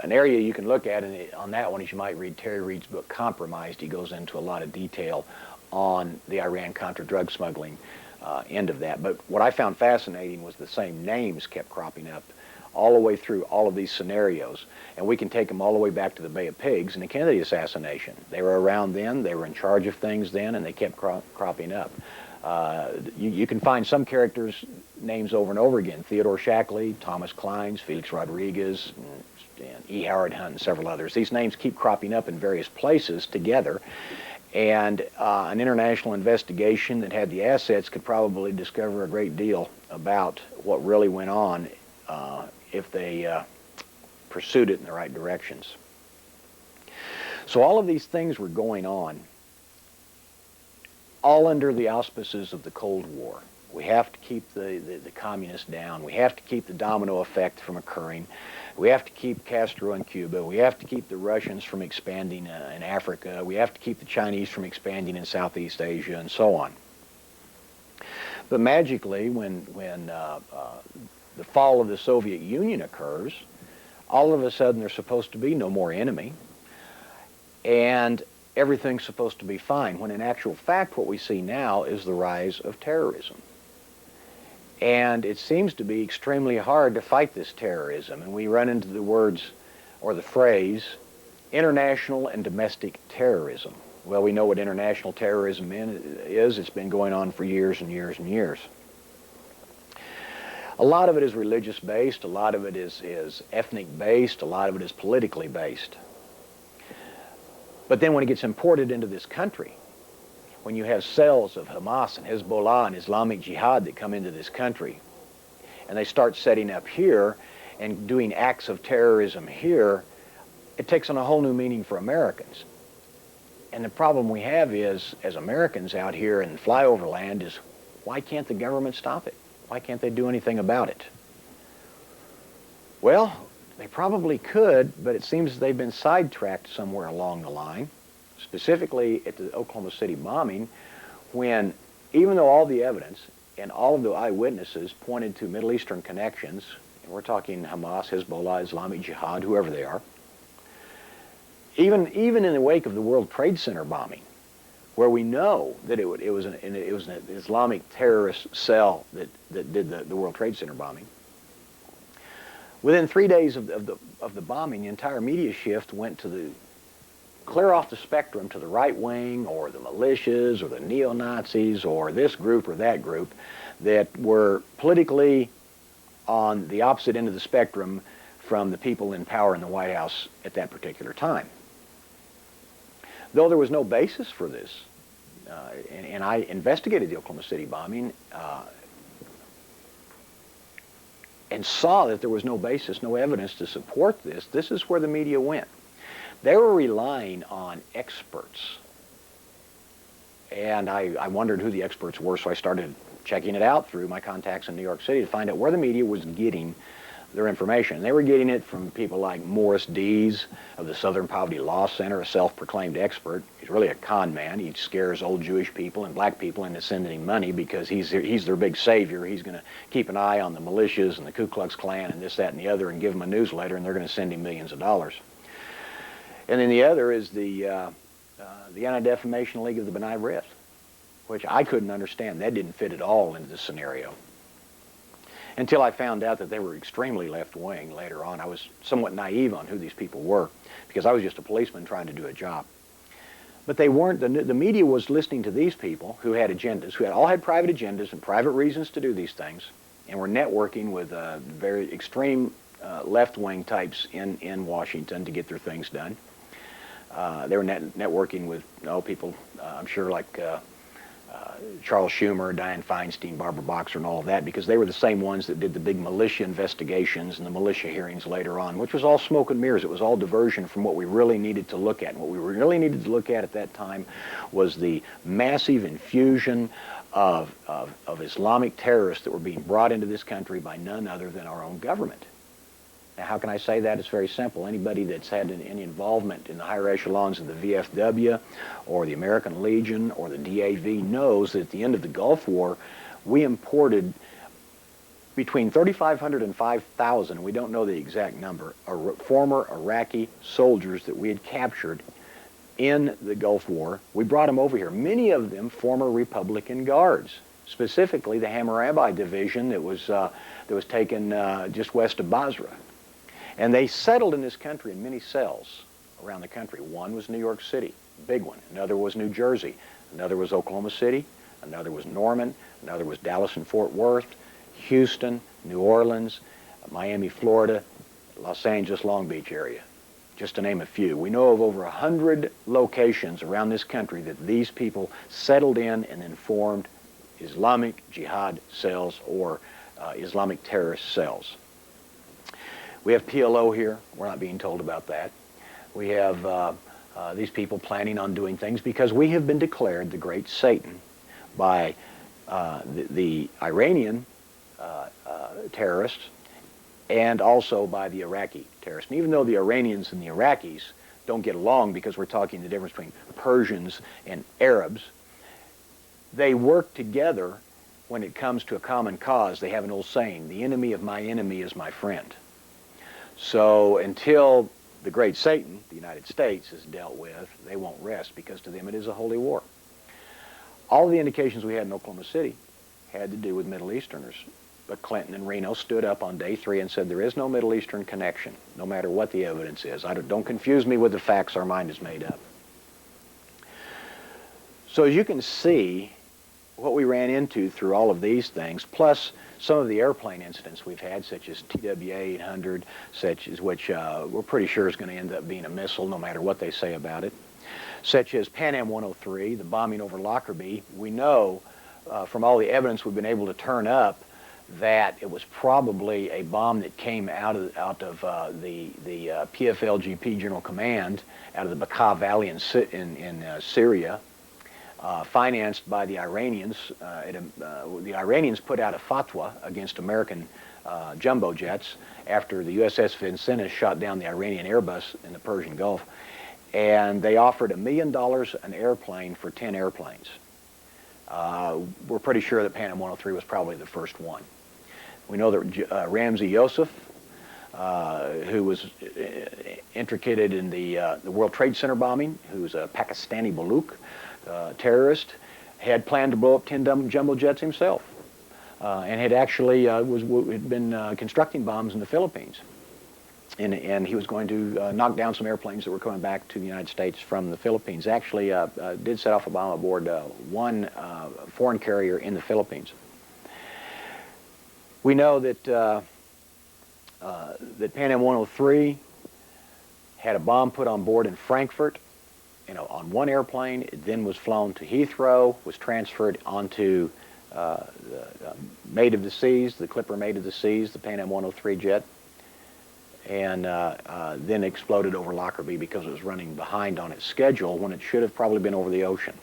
An area you can look at on that one is you might read Terry Reid's book, Compromised. He goes into a lot of detail on the Iran-Contra drug smuggling end of that. But what I found fascinating was the same names kept cropping up all the way through all of these scenarios. And we can take them all the way back to the Bay of Pigs and the Kennedy assassination. They were around then, they were in charge of things then, and they kept cropping up. You can find some characters' names over and over again. Theodore Shackley, Thomas Kleins, Felix Rodriguez, and E. Howard Hunt, and several others. These names keep cropping up in various places together, and an international investigation that had the assets could probably discover a great deal about what really went on if they pursued it in the right directions. So all of these things were going on, all under the auspices of the Cold War. We have to keep the communists down. We have to keep the domino effect from occurring. We have to keep Castro in Cuba. We have to keep the Russians from expanding in Africa. We have to keep the Chinese from expanding in Southeast Asia, and so on. But magically, when the fall of the Soviet Union occurs, all of a sudden there's supposed to be no more enemy, and everything's supposed to be fine, when in actual fact what we see now is the rise of terrorism. And it seems to be extremely hard to fight this terrorism, and we run into the words, or the phrase, international and domestic terrorism. Well, we know what international terrorism is. It's been going on for years and years and years. A lot of it is religious-based, a lot of it is ethnic-based, a lot of it is politically based. But then when it gets imported into this country, when you have cells of Hamas and Hezbollah and Islamic Jihad that come into this country, and they start setting up here and doing acts of terrorism here, it takes on a whole new meaning for Americans. And the problem we have is, as Americans out here in flyover land, is why can't the government stop it? Why can't they do anything about it? Well, they probably could, but it seems they've been sidetracked somewhere along the line, specifically at the Oklahoma City bombing, when even though all the evidence and all of the eyewitnesses pointed to Middle Eastern connections, and we're talking Hamas, Hezbollah, Islamic Jihad, whoever they are, even in the wake of the World Trade Center bombing, where we know that it was an Islamic terrorist cell that did the World Trade Center bombing, within 3 days of the bombing, the entire media shift went to clear off the spectrum to the right wing, or the militias, or the neo-Nazis, or this group or that group that were politically on the opposite end of the spectrum from the people in power in the White House at that particular time. Though there was no basis for this, and I investigated the Oklahoma City bombing, and saw that there was no basis, no evidence to support this, this is where the media went. They were relying on experts. And I wondered who the experts were, so I started checking it out through my contacts in New York City to find out where the media was getting their information. They were getting it from people like Morris Dees of the Southern Poverty Law Center, a self-proclaimed expert. He's really a con man. He scares old Jewish people and black people into sending him money because he's their big savior. He's going to keep an eye on the militias and the Ku Klux Klan and this, that, and the other and give them a newsletter, and they're going to send him millions of dollars. And then the other is the Anti-Defamation League of the B'nai B'rith, which I couldn't understand. That didn't fit at all into the scenario. Until I found out that they were extremely left-wing later on. I was somewhat naive on who these people were because I was just a policeman trying to do a job. But they weren't, the media was listening to these people who had agendas, who all had private agendas and private reasons to do these things, and were networking with very extreme left-wing types in Washington to get their things done. They were networking with people, I'm sure, like Charles Schumer, Dianne Feinstein, Barbara Boxer, and all of that, because they were the same ones that did the big militia investigations and the militia hearings later on, which was all smoke and mirrors. It was all diversion from what we really needed to look at. And what we really needed to look at that time was the massive infusion of Islamic terrorists that were being brought into this country by none other than our own government. Now, how can I say that? It's very simple. Anybody that's had any involvement in the higher echelons of the VFW or the American Legion or the DAV knows that at the end of the Gulf War, we imported between 3,500 and 5,000, we don't know the exact number, former Iraqi soldiers that we had captured in the Gulf War. We brought them over here, many of them former Republican guards, specifically the Hammurabi division that was taken just west of Basra. And they settled in this country in many cells around the country. One was New York City, a big one. Another was New Jersey. Another was Oklahoma City. Another was Norman. Another was Dallas and Fort Worth, Houston, New Orleans, Miami, Florida, Los Angeles, Long Beach area, just to name a few. We know of over 100 locations around this country that these people settled in and then formed Islamic Jihad cells or Islamic terrorist cells. We have PLO here. We're not being told about that. We have these people planning on doing things because we have been declared the great Satan by the Iranian terrorists and also by the Iraqi terrorists. And even though the Iranians and the Iraqis don't get along because we're talking the difference between Persians and Arabs, they work together when it comes to a common cause. They have an old saying, the enemy of my enemy is my friend. So until the great Satan, the United States, is dealt with, they won't rest because to them it is a holy war. All the indications we had in Oklahoma City had to do with Middle Easterners. But Clinton and Reno stood up on day 3 and said there is no Middle Eastern connection, no matter what the evidence is. Don't confuse me with the facts our mind is made up. So as you can see, what we ran into through all of these things, plus some of the airplane incidents we've had, such as TWA-800, such as which we're pretty sure is going to end up being a missile no matter what they say about it, such as Pan Am 103, the bombing over Lockerbie. We know from all the evidence we've been able to turn up that it was probably a bomb that came out of the PFLGP General Command out of the Bekaa Valley in Syria, financed by the Iranians. The Iranians put out a fatwa against American jumbo jets after the USS Vincennes shot down the Iranian Airbus in the Persian Gulf, and they offered $1 million an airplane for 10 airplanes. We're pretty sure that Pan Am 103 was probably the first one. We know that Ramzi Youssef, who was implicated in the World Trade Center bombing, who's a Pakistani Baluch terrorist, had planned to blow up 10 jumbo jets himself, and had actually had been constructing bombs in the Philippines. And he was going to knock down some airplanes that were coming back to the United States from the Philippines. Actually did set off a bomb aboard one foreign carrier in the Philippines. We know that that Pan Am 103 had a bomb put on board in Frankfurt, on one airplane. It then was flown to Heathrow, was transferred onto the Maid of the Seas, the Clipper Maid of the Seas, the Pan Am 103 jet, and then exploded over Lockerbie because it was running behind on its schedule when it should have probably been over the ocean.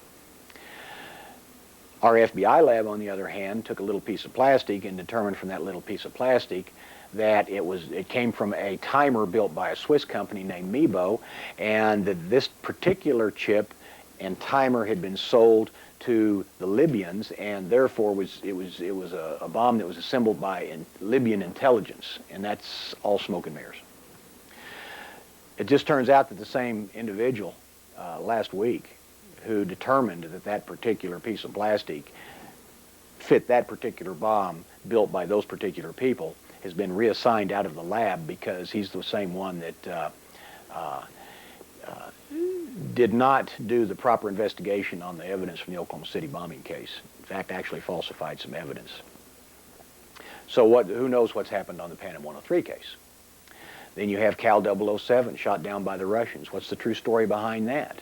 Our FBI lab, on the other hand, took a little piece of plastic and determined from that little piece of plastic that it came from a timer built by a Swiss company named Mebo, and that this particular chip and timer had been sold to the Libyans, and therefore it was a bomb that was assembled by Libyan intelligence, and that's all smoke and mirrors. It just turns out that the same individual last week who determined that that particular piece of plastic fit that particular bomb built by those particular people has been reassigned out of the lab because he's the same one that did not do the proper investigation on the evidence from the Oklahoma City bombing case. In fact, actually falsified some evidence. So who knows what's happened on the Pan Am 103 case? Then you have Cal 007 shot down by the Russians. What's the true story behind that?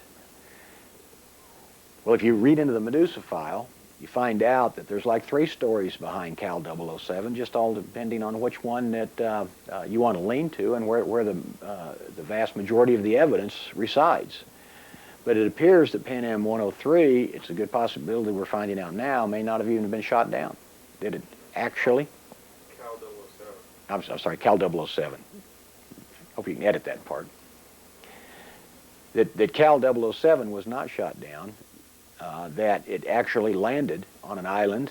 Well, if you read into the Medusa File, you find out that there's like 3 stories behind Cal 007, just all depending on which one that you want to lean to and where the vast majority of the evidence resides. But it appears that Pan Am 103, it's a good possibility we're finding out now, may not have even been shot down. Did it actually? Cal 007. I'm sorry, Cal 007. Hope you can edit that part. That Cal 007 was not shot down, that it actually landed on an island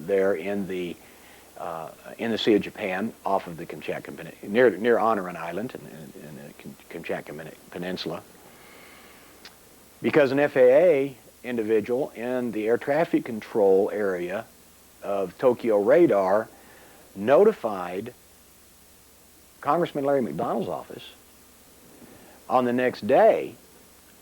there in the Sea of Japan, off of the Kamchatka near Honoran Island in the Kamchatka Peninsula, because an FAA individual in the air traffic control area of Tokyo radar notified Congressman Larry McDonald's office on the next day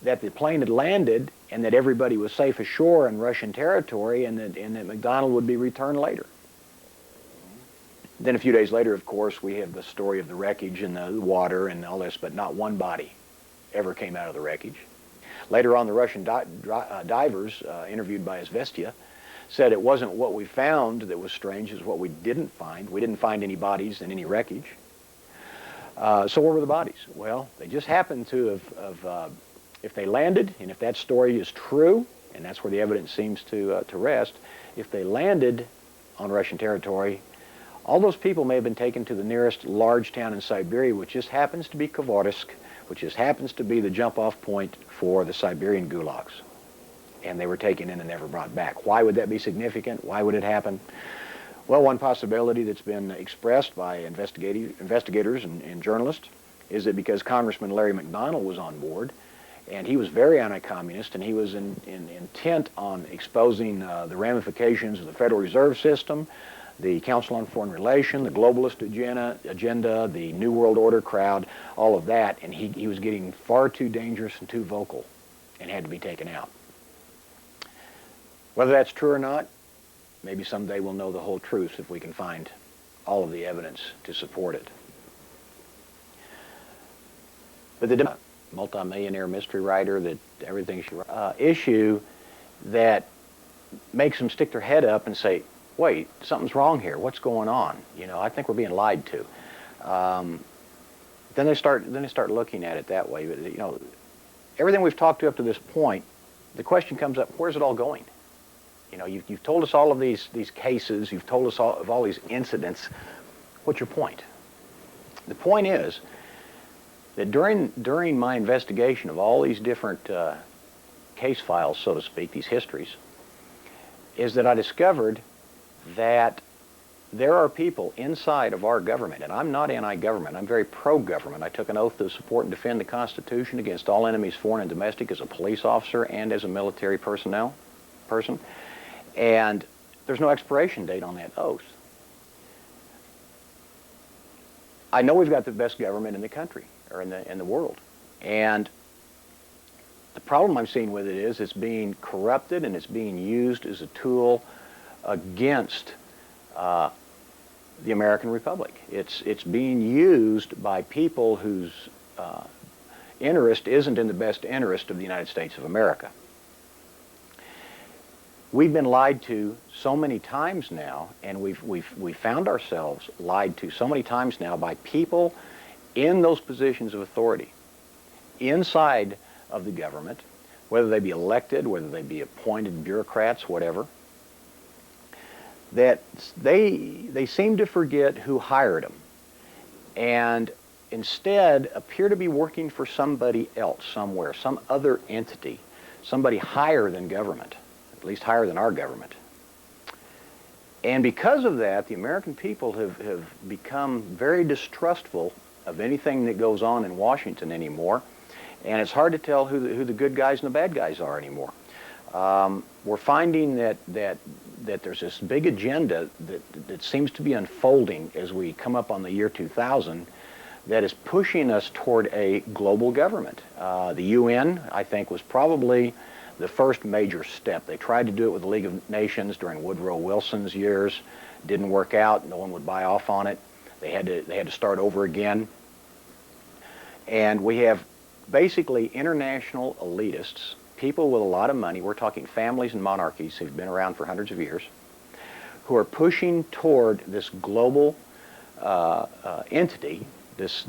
that the plane had landed and that everybody was safe ashore in Russian territory, and that McDonald would be returned later. Then a few days later, of course, we have the story of the wreckage and the water and all this, but not one body ever came out of the wreckage. Later on, the Russian divers, interviewed by Izvestia, said it wasn't what we found that was strange, it was what we didn't find. We didn't find any bodies in any wreckage. So where were the bodies? Well, they just happened to have if they landed, and if that story is true, and that's where the evidence seems to rest, if they landed on Russian territory, all those people may have been taken to the nearest large town in Siberia, which just happens to be Khabarovsk, which just happens to be the jump-off point for the Siberian gulags. And they were taken in and never brought back. Why would that be significant? Why would it happen? Well, one possibility that's been expressed by investigators and journalists is that because Congressman Larry McDonald was on board, and he was very anti-communist, and he was intent on exposing the ramifications of the Federal Reserve System, the Council on Foreign Relations, the globalist agenda, the New World Order crowd, all of that, and he was getting far too dangerous and too vocal and had to be taken out. Whether that's true or not, maybe someday we'll know the whole truth if we can find all of the evidence to support it. But the multi-millionaire mystery writer that everything she writes, issue that makes them stick their head up and say, wait, something's wrong here. What's going on? You know, I think we're being lied to. Then they start looking at it that way. But, you know, everything we've talked to up to this point, the question comes up, where's it all going? You know, you've told us all of these cases. You've told us of all these incidents. What's your point? The point is that during my investigation of all these different case files, so to speak, these histories, is that I discovered that there are people inside of our government, and I'm not anti-government, I'm very pro-government. I took an oath to support and defend the Constitution against all enemies, foreign and domestic, as a police officer and as a military person. And there's no expiration date on that oath. I know we've got the best government in the country, or in the world. And the problem I'm seeing with it is it's being corrupted and it's being used as a tool against the American Republic. It's being used by people whose interest isn't in the best interest of the United States of America. We've been lied to so many times now, and we've found ourselves lied to so many times now by people in those positions of authority, inside of the government, whether they be elected, whether they be appointed bureaucrats, whatever, that they seem to forget who hired them. and instead appear to be working for somebody else somewhere, some other entity, somebody higher than government, at least higher than our government. And because of that, the American people have become very distrustful of anything that goes on in Washington anymore, and it's hard to tell who the good guys and the bad guys are anymore. We're finding that there's this big agenda that seems to be unfolding as we come up on the year 2000 that is pushing us toward a global government. The UN, I think, was probably the first major step. They tried to do it with the League of Nations during Woodrow Wilson's years. Didn't work out. No one would buy off on it. They had to start over again. And we have basically international elitists, people with a lot of money. We're talking families and monarchies who've been around for hundreds of years, who are pushing toward this global entity, this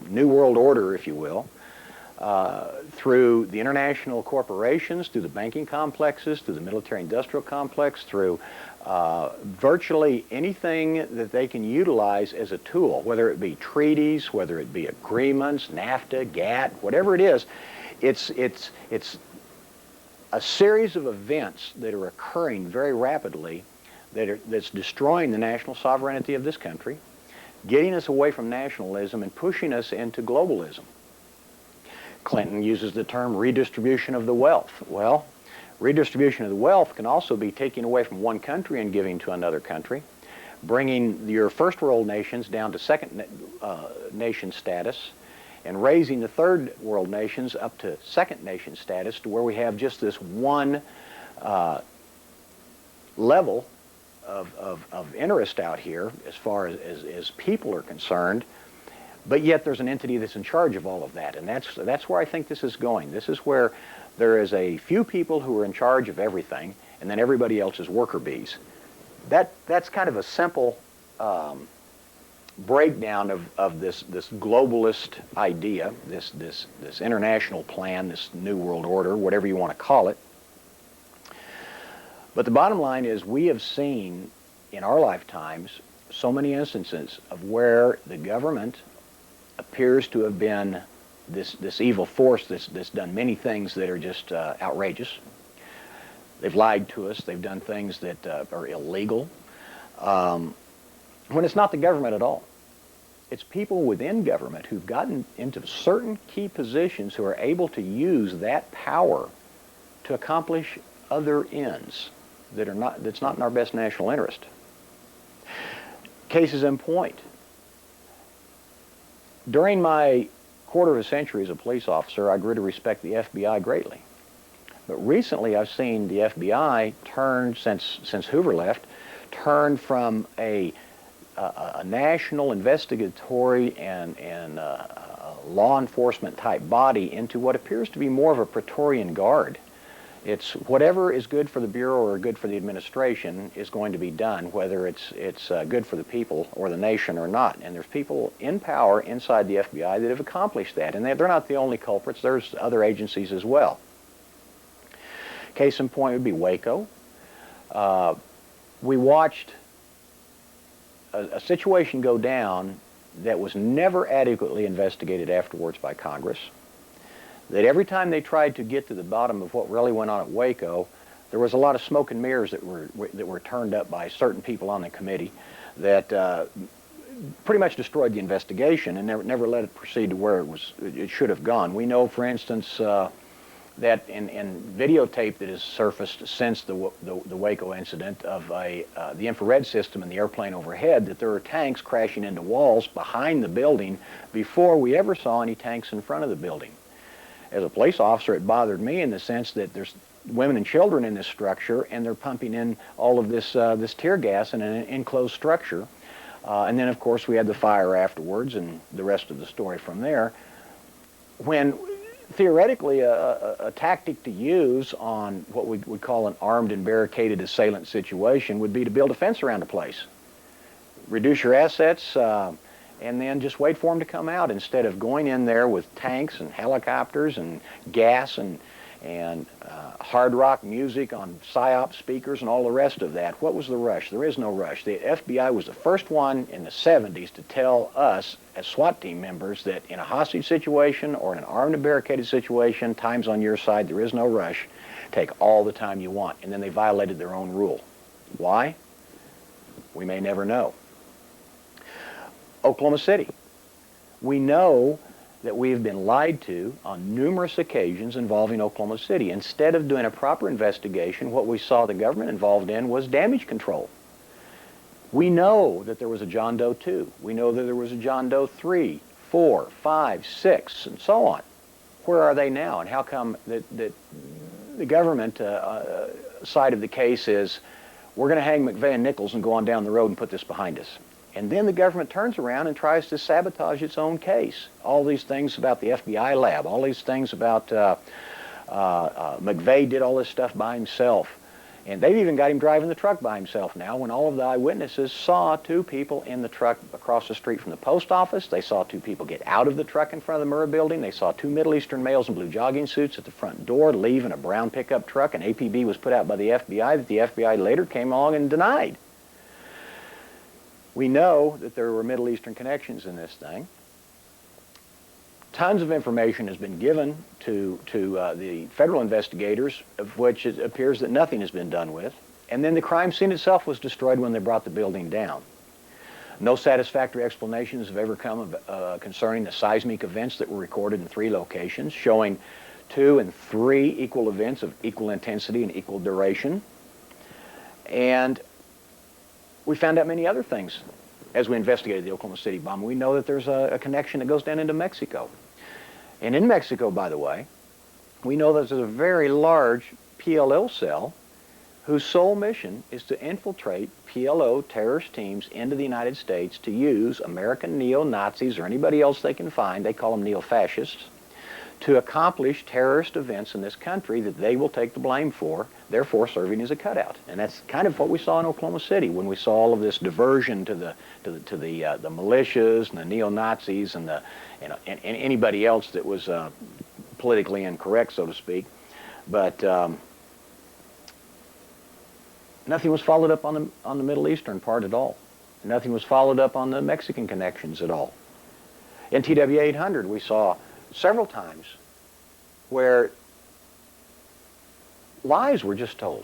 new world order, if you will, through the international corporations, through the banking complexes, through the military-industrial complex, through virtually anything that they can utilize as a tool, whether it be treaties, whether it be agreements, NAFTA, GATT, whatever it is. It's a series of events that are occurring very rapidly that's destroying the national sovereignty of this country, getting us away from nationalism and pushing us into globalism. Clinton uses the term redistribution of the wealth. Well, redistribution of the wealth can also be taking away from one country and giving to another country, bringing your first world nations down to second nation status, and raising the third world nations up to second nation status, to where we have just this one level of interest out here as far as people are concerned. But yet there's an entity that's in charge of all of that, and that's where I think this is going. This is where there is a few people who are in charge of everything, and then everybody else is worker bees. That's kind of a simple breakdown of this globalist idea, this international plan, this new world order, whatever you want to call it. But the bottom line is, we have seen in our lifetimes so many instances of where the government appears to have been this evil force that's done many things that are just outrageous. They've lied to us. They've done things that are illegal. When it's not the government at all. It's people within government who've gotten into certain key positions who are able to use that power to accomplish other ends that's not in our best national interest. Cases in point. During my quarter of a century as a police officer, I grew to respect the FBI greatly. But recently I've seen the FBI turn, since Hoover left, turn from a national investigatory and law enforcement type body into what appears to be more of a Praetorian Guard. It's whatever is good for the Bureau or good for the administration is going to be done, whether it's good for the people or the nation or not. And there's people in power inside the FBI that have accomplished that. And they're not the only culprits. There's other agencies as well. Case in point would be Waco. We watched a situation go down that was never adequately investigated afterwards by Congress. That every time they tried to get to the bottom of what really went on at Waco, there was a lot of smoke and mirrors that were turned up by certain people on the committee that pretty much destroyed the investigation and never let it proceed to where it should have gone. We know, for instance, that in videotape that has surfaced since the Waco incident of the infrared system in the airplane overhead, that there were tanks crashing into walls behind the building before we ever saw any tanks in front of the building. As a police officer, it bothered me in the sense that there's women and children in this structure, and they're pumping in all of this tear gas in an enclosed structure. And then, of course, we had the fire afterwards, and the rest of the story from there. When theoretically a tactic to use on what we would call an armed and barricaded assailant situation would be to build a fence around the place. Reduce your assets, and then just wait for them to come out instead of going in there with tanks and helicopters and gas and and hard rock music on PSYOP speakers and all the rest of that. What was the rush? There is no rush. The FBI was the first one in the 70s to tell us as SWAT team members that in a hostage situation or in an armed and barricaded situation, time's on your side, there is no rush. Take all the time you want. And then they violated their own rule. Why? We may never know. Oklahoma City. We know that we have been lied to on numerous occasions involving Oklahoma City. Instead of doing a proper investigation, what we saw the government involved in was damage control. We know that there was a John Doe 2. We know that there was a John Doe 3, 4, 5, 6, and so on. Where are they now? And how come that the government side of the case is, we're going to hang McVeigh and Nichols and go on down the road and put this behind us? And then the government turns around and tries to sabotage its own case. All these things about the FBI lab, all these things about McVeigh did all this stuff by himself. And they've even got him driving the truck by himself now, when all of the eyewitnesses saw two people in the truck across the street from the post office. They saw two people get out of the truck in front of the Murrah building. They saw two Middle Eastern males in blue jogging suits at the front door leave in a brown pickup truck. An APB was put out by the FBI that the FBI later came along and denied. We know that there were Middle Eastern connections in this thing. Tons of information has been given to the federal investigators, of which it appears that nothing has been done with. And then the crime scene itself was destroyed when they brought the building down. No satisfactory explanations have ever come concerning the seismic events that were recorded in 3 locations, showing 2 and 3 equal events of equal intensity and equal duration. And we found out many other things as we investigated the Oklahoma City bomb. We know that there's a connection that goes down into Mexico. And in Mexico, by the way, we know that there's a very large PLO cell whose sole mission is to infiltrate PLO terrorist teams into the United States to use American neo-Nazis or anybody else they can find, they call them neo-fascists, to accomplish terrorist events in this country that they will take the blame for, therefore serving as a cutout. And that's kind of what we saw in Oklahoma City when we saw all of this diversion to the militias and the neo-Nazis and and anybody else that was politically incorrect, so to speak. But nothing was followed up on the Middle Eastern part at all. Nothing was followed up on the Mexican connections at all. In TW 800, we saw several times where lies were just told,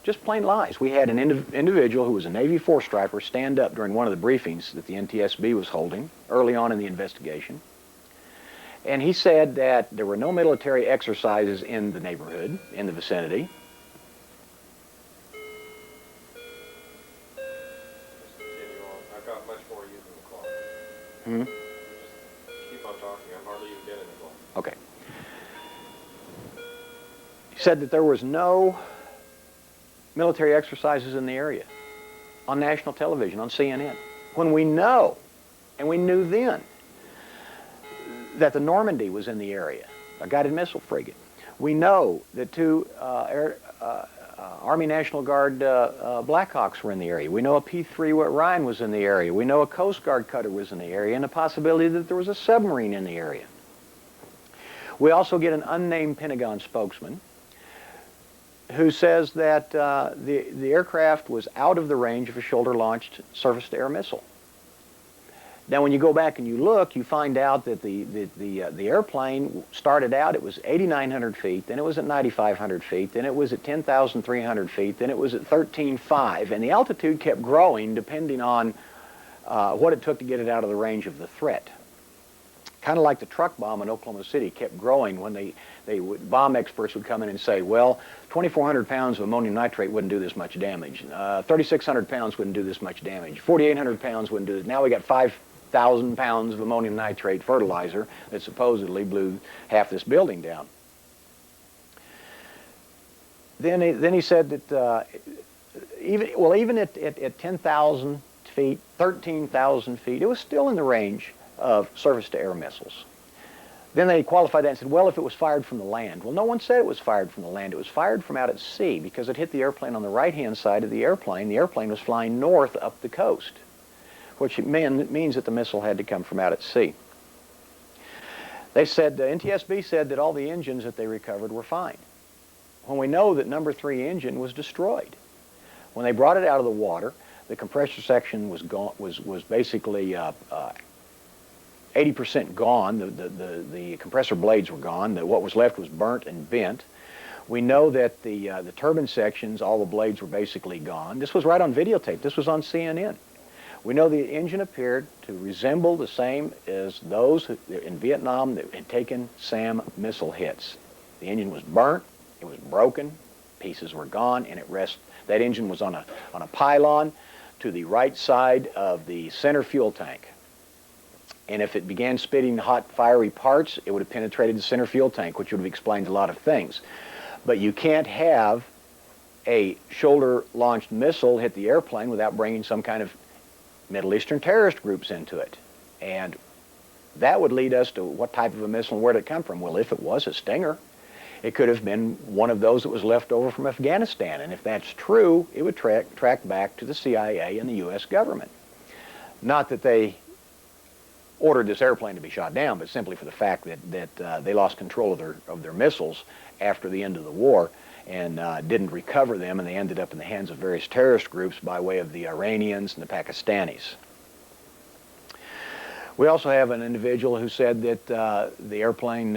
just plain lies. We had an individual who was a Navy 4-striper stand up during one of the briefings that the NTSB was holding early on in the investigation, and he said that there were no military exercises in the neighborhood, in the vicinity. Just continue on. I've got much more using the clock. Hmm? Just keep on talking. I'm hardly even getting the clock. Okay. He said that there was no military exercises in the area on national television, on CNN, when we know, and we knew then, that the Normandy was in the area, a guided missile frigate. We know that 2 Army National Guard Blackhawks were in the area. We know a P-3 Ryan was in the area. We know a Coast Guard cutter was in the area, and the possibility that there was a submarine in the area. We also get an unnamed Pentagon spokesman who says that the aircraft was out of the range of a shoulder-launched surface-to-air missile. Now, when you go back and you look, you find out that the airplane started out, it was 8,900 feet, then it was at 9,500 feet, then it was at 10,300 feet, then it was at 13,500, and the altitude kept growing depending on what it took to get it out of the range of the threat. Kind of like the truck bomb in Oklahoma City kept growing when bomb experts would come in and say, well, 2,400 pounds of ammonium nitrate wouldn't do this much damage. 3,600 pounds wouldn't do this much damage. 4,800 pounds wouldn't do this. Now we got 5,000 pounds of ammonium nitrate fertilizer that supposedly blew half this building down. Then he said that even at 10,000 feet, 13,000 feet, it was still in the range of surface-to-air missiles. Then they qualified that and said, well, if it was fired from the land. Well, no one said it was fired from the land. It was fired from out at sea because it hit the airplane on the right-hand side of the airplane. The airplane was flying north up the coast, which means that the missile had to come from out at sea. They said, NTSB said that all the engines that they recovered were fine. when we know that number 3 engine was destroyed? When they brought it out of the water, the compressor section was gone, was basically 80% gone. The compressor blades were gone. What was left was burnt and bent. We know that the turbine sections, all the blades were basically gone. This was right on videotape. This was on CNN. We know the engine appeared to resemble the same as those in Vietnam that had taken SAM missile hits. The engine was burnt, it was broken, pieces were gone, and that engine was on a pylon to the right side of the center fuel tank. And if it began spitting hot, fiery parts, it would have penetrated the center fuel tank, which would have explained a lot of things. But you can't have a shoulder-launched missile hit the airplane without bringing some kind of Middle Eastern terrorist groups into it. And that would lead us to what type of a missile and where did it come from? Well, if it was a Stinger, it could have been one of those that was left over from Afghanistan. And if that's true, it would track back to the CIA and the U.S. government. Not that they ordered this airplane to be shot down, but simply for the fact that they lost control of their missiles after the end of the war and didn't recover them, and they ended up in the hands of various terrorist groups by way of the Iranians and the Pakistanis. We also have an individual who said that the airplane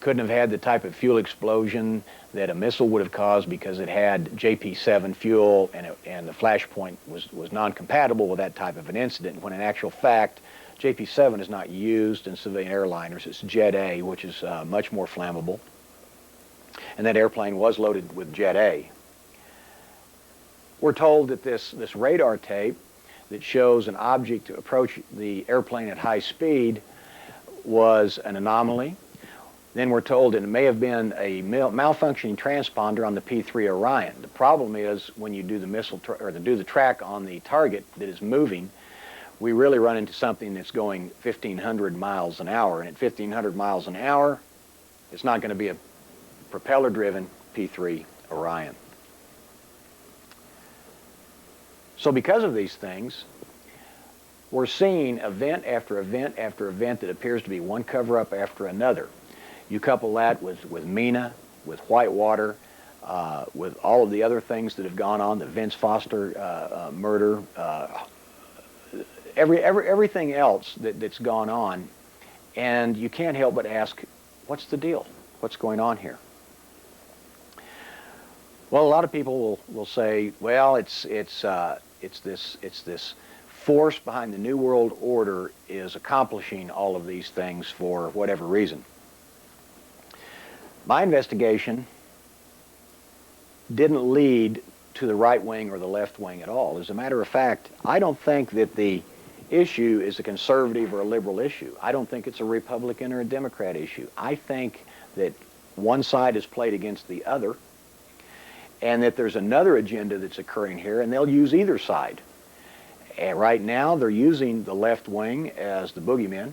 couldn't have had the type of fuel explosion that a missile would have caused because it had JP-7 fuel and the flash point was non-compatible with that type of an incident, when in actual fact JP-7 is not used in civilian airliners. It's Jet A, which is much more flammable. And that airplane was loaded with Jet A. We're told that this radar tape that shows an object to approach the airplane at high speed was an anomaly. Then we're told that it may have been a malfunctioning transponder on the P-3 Orion. The problem is when you do the missile or do the track on the target that is moving, we really run into something that's going 1,500 miles an hour. And at 1,500 miles an hour, it's not going to be a propeller-driven P-3 Orion. So because of these things, we're seeing event after event after event that appears to be one cover-up after another. You couple that with MENA, with Whitewater, with all of the other things that have gone on, the Vince Foster murder, everything else that's gone on, and you can't help but ask, what's the deal? What's going on here? Well, a lot of people will say, well, it's this force behind the New World Order is accomplishing all of these things for whatever reason. My investigation didn't lead to the right wing or the left wing at all. As a matter of fact, I don't think that the issue is a conservative or a liberal issue. I don't think it's a Republican or a Democrat issue. I think that one side is played against the other, and that there's another agenda that's occurring here, and they'll use either side. And right now, they're using the left wing as the boogeyman,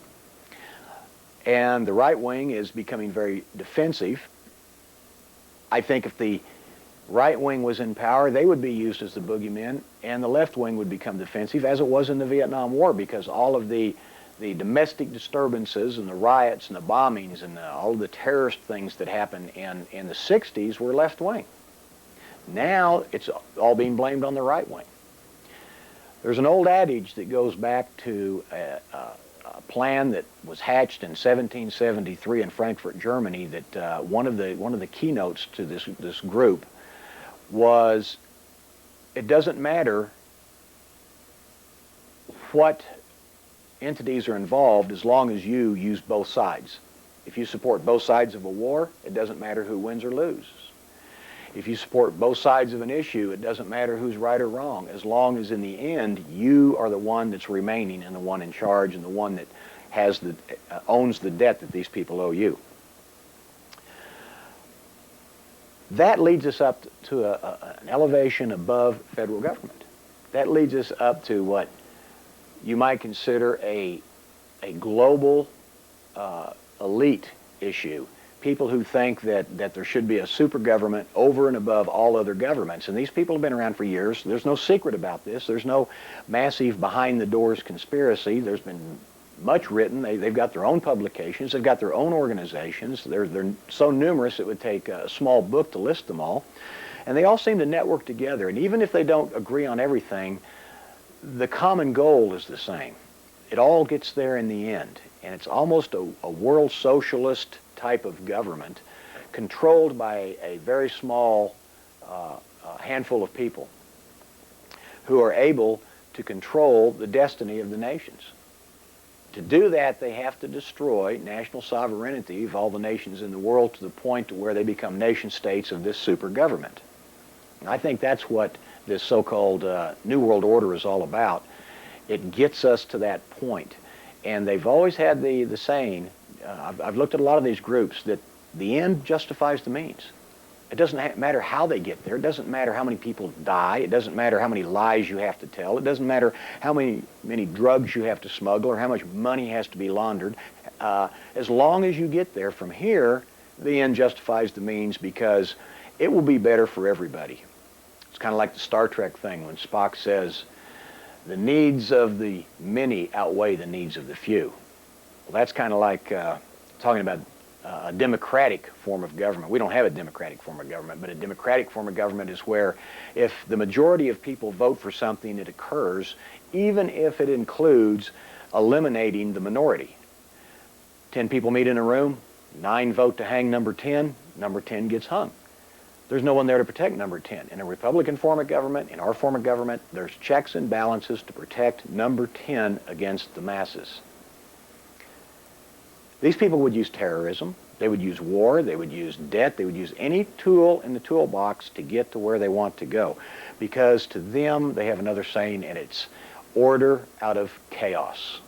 and the right wing is becoming very defensive. I think if the right wing was in power, they would be used as the boogeyman, and the left wing would become defensive, as it was in the Vietnam War, because all of the domestic disturbances and the riots and the bombings and all of the terrorist things that happened in the 60s were left wing. Now it's all being blamed on the right wing. There's an old adage that goes back to a plan that was hatched in 1773 in Frankfurt, Germany, that one of the keynotes to this group was, it doesn't matter what entities are involved as long as you use both sides. If you support both sides of a war, it doesn't matter who wins or loses. If you support both sides of an issue, it doesn't matter who's right or wrong, as long as in the end you are the one that's remaining and the one in charge and the one that owns the debt that these people owe you. That leads us up to an elevation above federal government. That leads us up to what you might consider a global elite issue. People who think that there should be a super government over and above all other governments. And these people have been around for years. There's no secret about this. There's no massive behind-the-doors conspiracy. There's been much written. They've got their own publications. They've got their own organizations. They're so numerous it would take a small book to list them all. And they all seem to network together. And even if they don't agree on everything, the common goal is the same. It all gets there in the end. And it's almost a world socialist type of government controlled by a very small handful of people who are able to control the destiny of the nations. To do that, they have to destroy national sovereignty of all the nations in the world to the point to where they become nation states of this super government. And I think that's what this so-called New World Order is all about. It gets us to that point. And they've always had the saying, I've looked at a lot of these groups, that the end justifies the means. It doesn't matter how they get there. It doesn't matter how many people die. It doesn't matter how many lies you have to tell. It doesn't matter how many drugs you have to smuggle or how much money has to be laundered. As long as you get there from here, the end justifies the means, because it will be better for everybody. It's kind of like the Star Trek thing when Spock says, the needs of the many outweigh the needs of the few. Well, that's kind of like talking about a democratic form of government. We don't have a democratic form of government, but a democratic form of government is where if the majority of people vote for something, it occurs, even if it includes eliminating the minority. 10 people meet in a room, 9 vote to hang number 10 gets hung. There's no one there to protect number 10. In a Republican form of government, in our form of government, there's checks and balances to protect number 10 against the masses. These people would use terrorism, they would use war, they would use debt, they would use any tool in the toolbox to get to where they want to go. Because to them, they have another saying, and it's order out of chaos.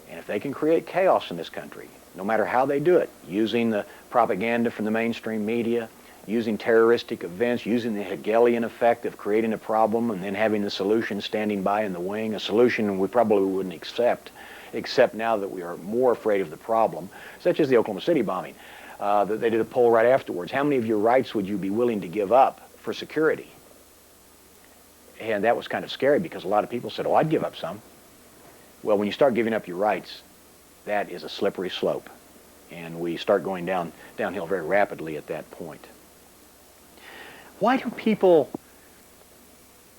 And if they can create chaos in this country, no matter how they do it, using the propaganda from the mainstream media, using terroristic events, using the Hegelian effect of creating a problem and then having the solution standing by in the wing, a solution we probably wouldn't accept, except now that we are more afraid of the problem, such as the Oklahoma City bombing. They did a poll right afterwards. How many of your rights would you be willing to give up for security? And that was kind of scary, because a lot of people said, oh, I'd give up some. Well, when you start giving up your rights, that is a slippery slope. And we start going downhill very rapidly at that point. Why do people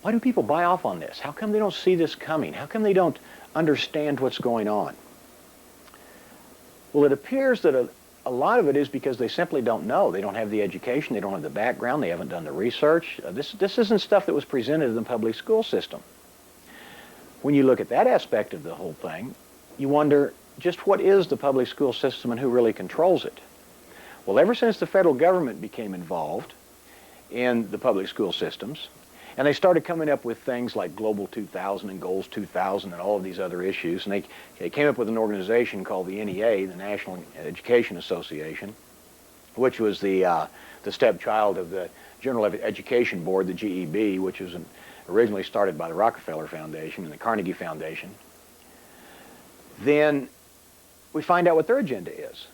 buy off on this? How come they don't see this coming? How come they don't understand what's going on? Well, it appears that a lot of it is because they simply don't know. They don't have the education, they don't have the background, they haven't done the research. This isn't stuff that was presented in the public school system. When you look at that aspect of the whole thing, you wonder, just what is the public school system and who really controls it? Well, ever since the federal government became involved in the public school systems, and they started coming up with things like Global 2000 and Goals 2000 and all of these other issues, and they came up with an organization called the NEA, the National Education Association, which was the stepchild of the General Education Board, the GEB, which was originally started by the Rockefeller Foundation and the Carnegie Foundation. Then we find out what their agenda is.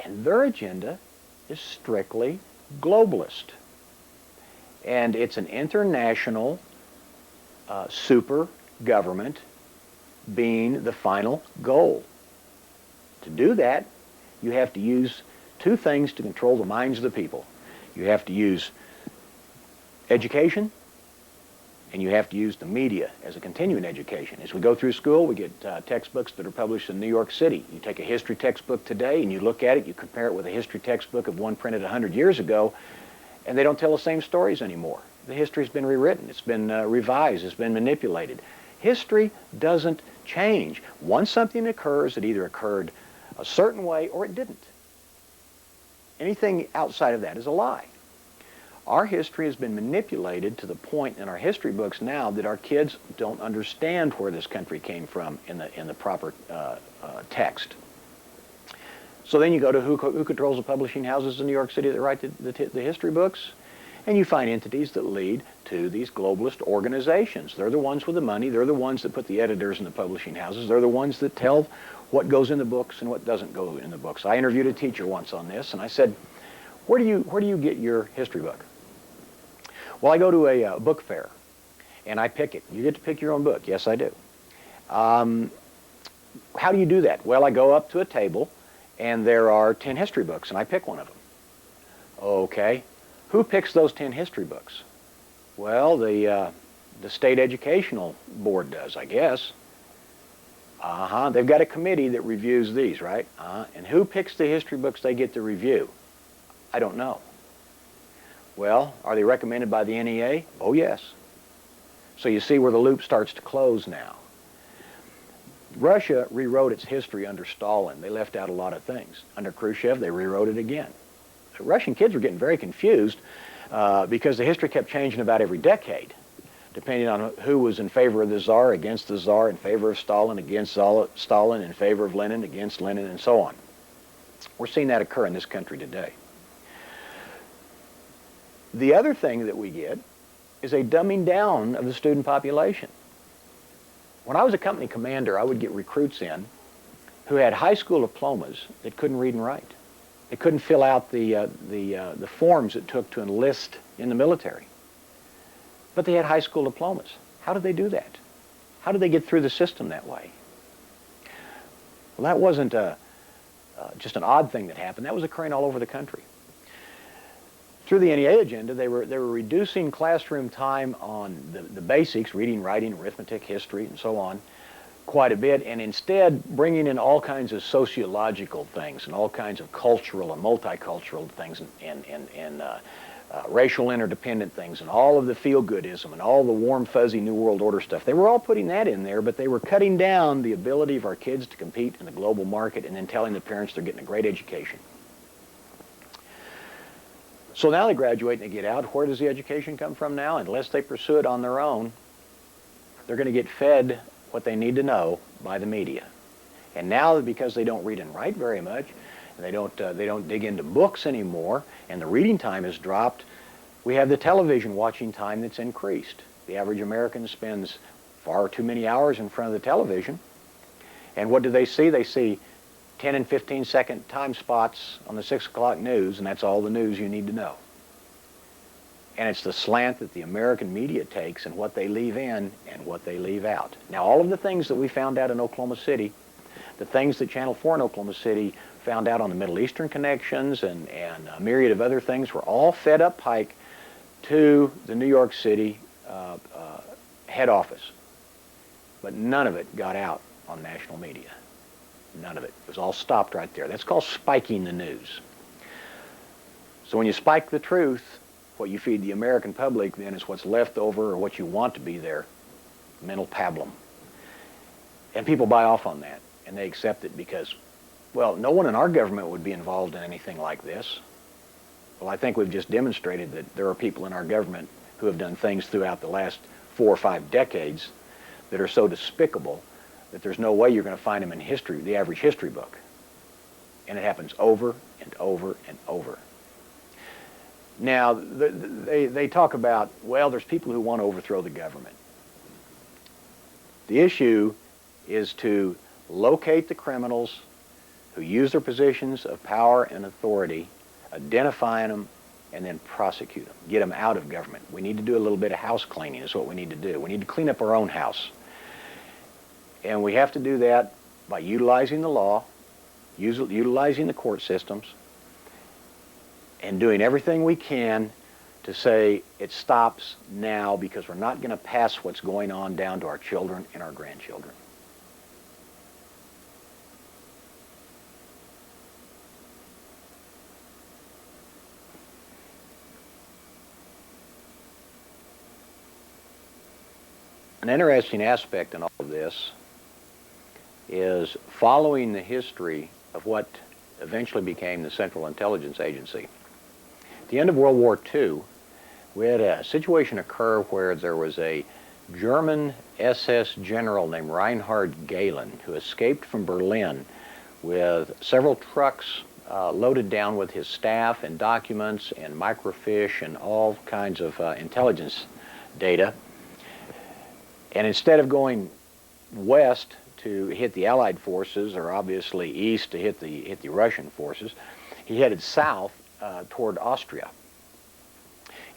And their agenda is strictly globalist. And it's an international super government being the final goal. To do that, you have to use two things to control the minds of the people. You have to use education, and you have to use the media as a continuing education. As we go through school, we get textbooks that are published in New York City. You take a history textbook today and you look at it, you compare it with a history textbook of one printed 100 years ago, and they don't tell the same stories anymore. The history's been rewritten, it's been revised, it's been manipulated. History doesn't change. Once something occurs, it either occurred a certain way or it didn't. Anything outside of that is a lie. Our history has been manipulated to the point in our history books now that our kids don't understand where this country came from in the proper text. So then you go to who controls the publishing houses in New York City that write the history books, and you find entities that lead to these globalist organizations. They're the ones with the money. They're the ones that put the editors in the publishing houses. They're the ones that tell what goes in the books and what doesn't go in the books. I interviewed a teacher once on this, and I said, where do you get your history book? Well, I go to a book fair, and I pick it. You get to pick your own book. Yes, I do. How do you do that? Well, I go up to a table, and there are 10 history books, and I pick one of them. Okay. Who picks those 10 history books? Well, the state educational board does, I guess. They've got a committee that reviews these, right? And who picks the history books they get to review? I don't know. Well, are they recommended by the NEA? Oh, yes. So you see where the loop starts to close now. Russia rewrote its history under Stalin. They left out a lot of things. Under Khrushchev, they rewrote it again. The Russian kids were getting very confused because the history kept changing about every decade, depending on who was in favor of the Tsar, against the Tsar, in favor of Stalin, against Stalin, in favor of Lenin, against Lenin, and so on. We're seeing that occur in this country today. The other thing that we get is a dumbing down of the student population. When I was a company commander, I would get recruits in who had high school diplomas that couldn't read and write. They couldn't fill out the forms it took to enlist in the military. But they had high school diplomas. How did they do that? How did they get through the system that way? Well, that wasn't just an odd thing that happened. That was occurring all over the country. Through the NEA agenda, they were reducing classroom time on the basics, reading, writing, arithmetic, history, and so on, quite a bit, and instead bringing in all kinds of sociological things and all kinds of cultural and multicultural things and racial interdependent things and all of the feel-goodism and all the warm, fuzzy New World Order stuff. They were all putting that in there, but they were cutting down the ability of our kids to compete in the global market and then telling the parents they're getting a great education. So now they graduate and they get out. Where does the education come from now? Unless they pursue it on their own, they're going to get fed what they need to know by the media. And now, because they don't read and write very much, and they don't dig into books anymore, and the reading time has dropped, we have the television watching time that's increased. The average American spends far too many hours in front of the television. And what do they see? They see 10 and 15-second time spots on the 6 o'clock news, and that's all the news you need to know. And it's the slant that the American media takes and what they leave in and what they leave out. Now, all of the things that we found out in Oklahoma City, the things that Channel 4 in Oklahoma City found out on the Middle Eastern connections and a myriad of other things were all fed up pike to the New York City head office. But none of it got out on national media. None of it. It was all stopped right there. That's called spiking the news. So when you spike the truth, what you feed the American public then is what's left over or what you want to be their mental pablum. And people buy off on that, and they accept it because, well, no one in our government would be involved in anything like this. Well, I think we've just demonstrated that there are people in our government who have done things throughout the last 4 or 5 decades that are so despicable that there's no way you're going to find them in history, the average history book. And it happens over and over and over. Now, they talk about, well, there's people who want to overthrow the government. The issue is to locate the criminals who use their positions of power and authority, identify them, and then prosecute them, get them out of government. We need to do a little bit of house cleaning is what we need to do. We need to clean up our own house. And we have to do that by utilizing the law, utilizing the court systems, and doing everything we can to say it stops now because we're not going to pass what's going on down to our children and our grandchildren. An interesting aspect in all of this is following the history of what eventually became the Central Intelligence Agency. At the end of World War II, we had a situation occur where there was a German SS general named Reinhard Gayland who escaped from Berlin with several trucks loaded down with his staff and documents and microfiche and all kinds of intelligence data. And instead of going west to hit the Allied forces, or obviously east to hit the Russian forces, he headed south toward Austria.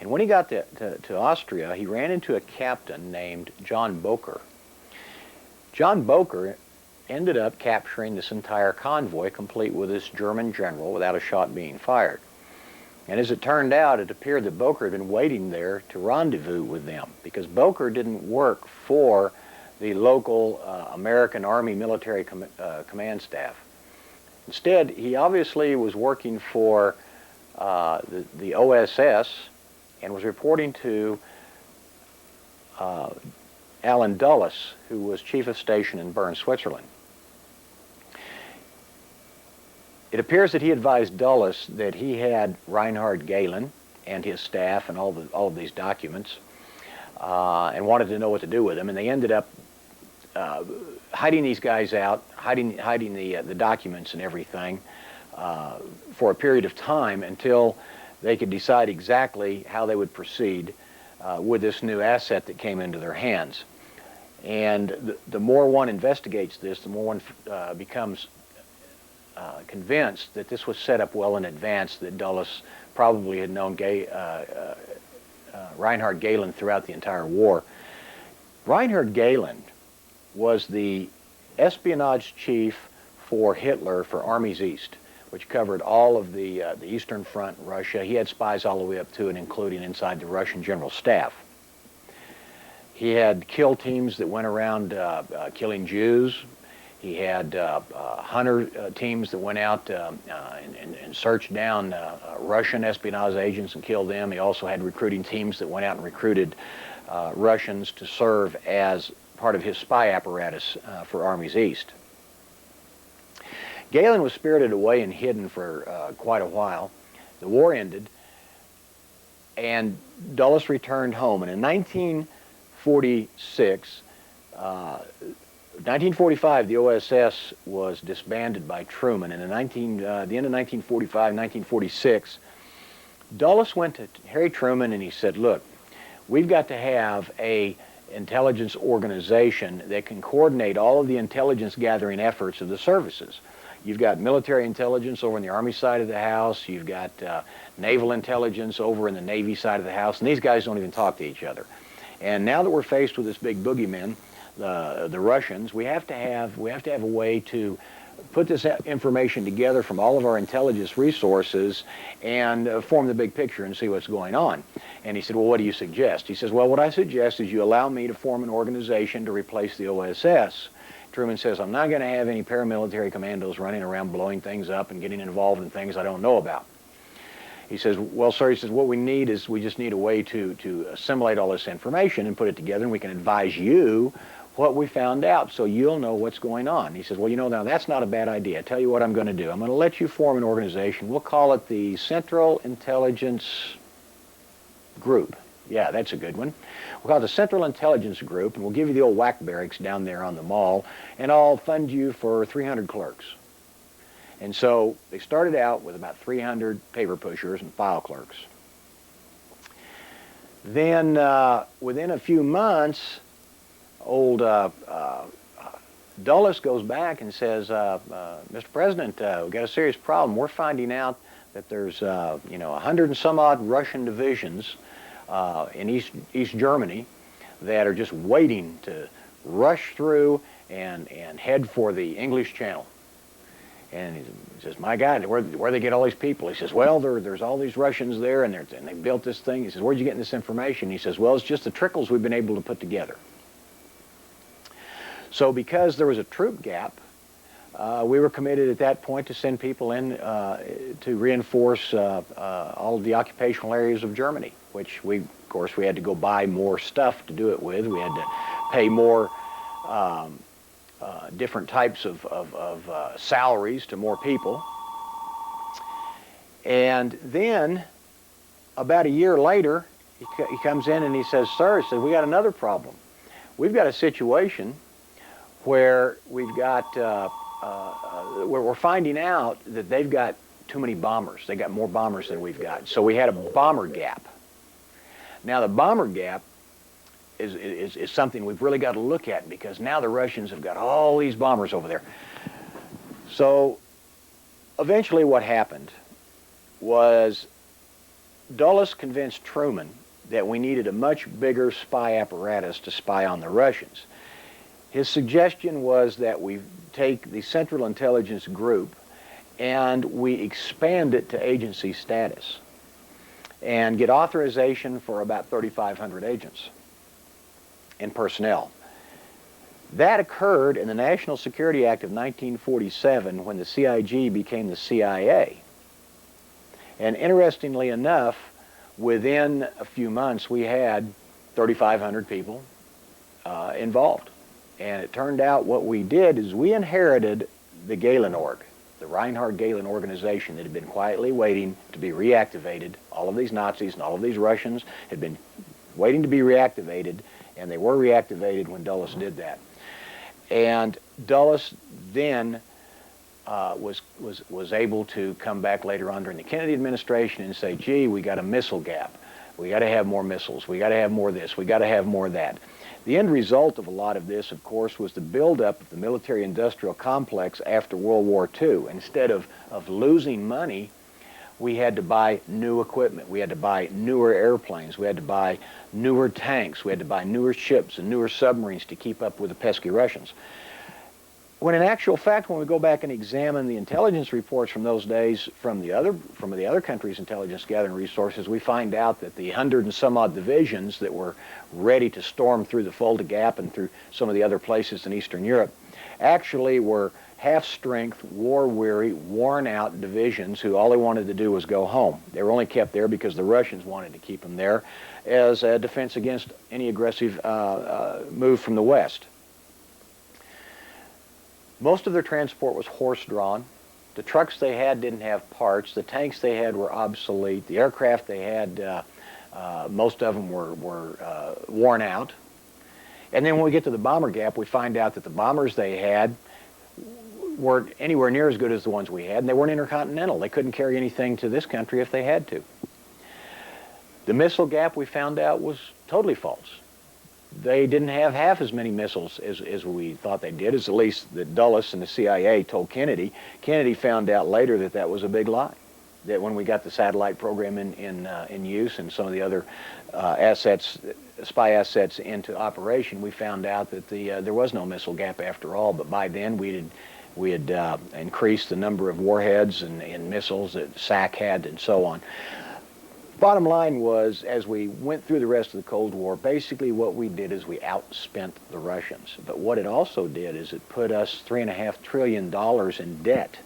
And when he got to Austria, he ran into a captain named John Boker. John Boker ended up capturing this entire convoy, complete with this German general, without a shot being fired. And as it turned out, it appeared that Boker had been waiting there to rendezvous with them, because Boker didn't work for the local American Army military command staff. Instead, he obviously was working for the OSS and was reporting to Alan Dulles, who was chief of station in Bern, Switzerland. It appears that he advised Dulles that he had Reinhard Gayland and his staff and all of these documents, and wanted to know what to do with them. And they ended up hiding these guys out, hiding the documents and everything for a period of time until they could decide exactly how they would proceed with this new asset that came into their hands. And the more one investigates this, the more one becomes convinced that this was set up well in advance, that Dulles probably had known Reinhard Gayland throughout the entire war. Reinhard Gayland was the espionage chief for Hitler for Armies East, which covered all of the Eastern Front, Russia. He had spies all the way up to and including inside the Russian General Staff. He had kill teams that went around killing Jews. He had hunter teams that went out and searched down Russian espionage agents and killed them. He also had recruiting teams that went out and recruited Russians to serve as part of his spy apparatus for Armies East. Gayland was spirited away and hidden for quite a while. The war ended, and Dulles returned home. And in 1945, the OSS was disbanded by Truman, and in the end of 1945, 1946, Dulles went to Harry Truman and he said, look, we've got to have a intelligence organization that can coordinate all of the intelligence gathering efforts of the services. You've got military intelligence over on the Army side of the house, you've got naval intelligence over in the Navy side of the house, and these guys don't even talk to each other. And now that we're faced with this big boogeyman, the Russians, we have to have a way to put this information together from all of our intelligence resources and form the big picture and see what's going on. And he said, well, what do you suggest? He says, well, what I suggest is you allow me to form an organization to replace the OSS. Truman says, I'm not going to have any paramilitary commandos running around blowing things up and getting involved in things I don't know about. He says, well, sir, he says, what we need is we just need a way to assimilate all this information and put it together, and we can advise you what we found out so you'll know what's going on. He says, well, you know, now that's not a bad idea. I tell you what I'm going to do. I'm going to let you form an organization. We'll call it the Central Intelligence Group. Yeah, that's a good one. We'll call it the Central Intelligence Group, and we'll give you the old whack barracks down there on the mall, and I'll fund you for 300 clerks. And so they started out with about 300 paper pushers and file clerks. Then within a few months, old Dulles goes back and says, Mr. President, we've got a serious problem. We're finding out that there's 100 and some odd Russian divisions in East Germany that are just waiting to rush through and head for the English Channel. And he says, my God, where they get all these people? He says, well, there's all these Russians there, and they built this thing. He says, where'd you get this information? He says, well, it's just the trickles we've been able to put together. So because there was a troop gap, we were committed at that point to send people in to reinforce all of the occupational areas of Germany, which of course, we had to go buy more stuff to do it with. We had to pay more different types of salaries to more people. And then, about a year later, he comes in and he says, sir, he says, we got another problem. We've got a situation where we've got, where we're finding out that they've got too many bombers. They got more bombers than we've got. So we had a bomber gap. Now the bomber gap is something we've really got to look at, because now the Russians have got all these bombers over there. So eventually what happened was Dulles convinced Truman that we needed a much bigger spy apparatus to spy on the Russians. His suggestion was that we take the Central Intelligence Group and we expand it to agency status and get authorization for about 3,500 agents and personnel. That occurred in the National Security Act of 1947 when the CIG became the CIA. And interestingly enough, within a few months, we had 3,500 people involved. And it turned out what we did is we inherited the Gayland org, the Reinhard Gayland organization that had been quietly waiting to be reactivated. All of these Nazis and all of these Russians had been waiting to be reactivated, and they were reactivated when Dulles did that. And Dulles then was able to come back later on during the Kennedy administration and say, gee, we got a missile gap. We got to have more missiles. We got to have more of this. We got to have more of that. The end result of a lot of this, of course, was the buildup of the military-industrial complex after World War II. Instead of losing money, we had to buy new equipment. We had to buy newer airplanes. We had to buy newer tanks. We had to buy newer ships and newer submarines to keep up with the pesky Russians. When in actual fact, when we go back and examine the intelligence reports from those days from the other countries' intelligence gathering resources, we find out that the 100 and some odd divisions that were ready to storm through the Fulda Gap and through some of the other places in Eastern Europe actually were half-strength, war-weary, worn-out divisions who all they wanted to do was go home. They were only kept there because the Russians wanted to keep them there as a defense against any aggressive move from the West. Most of their transport was horse-drawn. The trucks they had didn't have parts. The tanks they had were obsolete. The aircraft they had, most of them were worn out. And then when we get to the bomber gap, we find out that the bombers they had weren't anywhere near as good as the ones we had, and they weren't intercontinental. They couldn't carry anything to this country if they had to. The missile gap, we found out, was totally false. They didn't have half as many missiles as we thought they did, as at least that Dulles and the CIA told Kennedy. Kennedy found out later that that was a big lie, that when we got the satellite program in use and some of the other spy assets into operation, we found out that there was no missile gap after all, but by then we had increased the number of warheads and missiles that SAC had and so on. Bottom line was, as we went through the rest of the Cold War, basically what we did is we outspent the Russians. But what it also did is it put us $3.5 trillion in debt,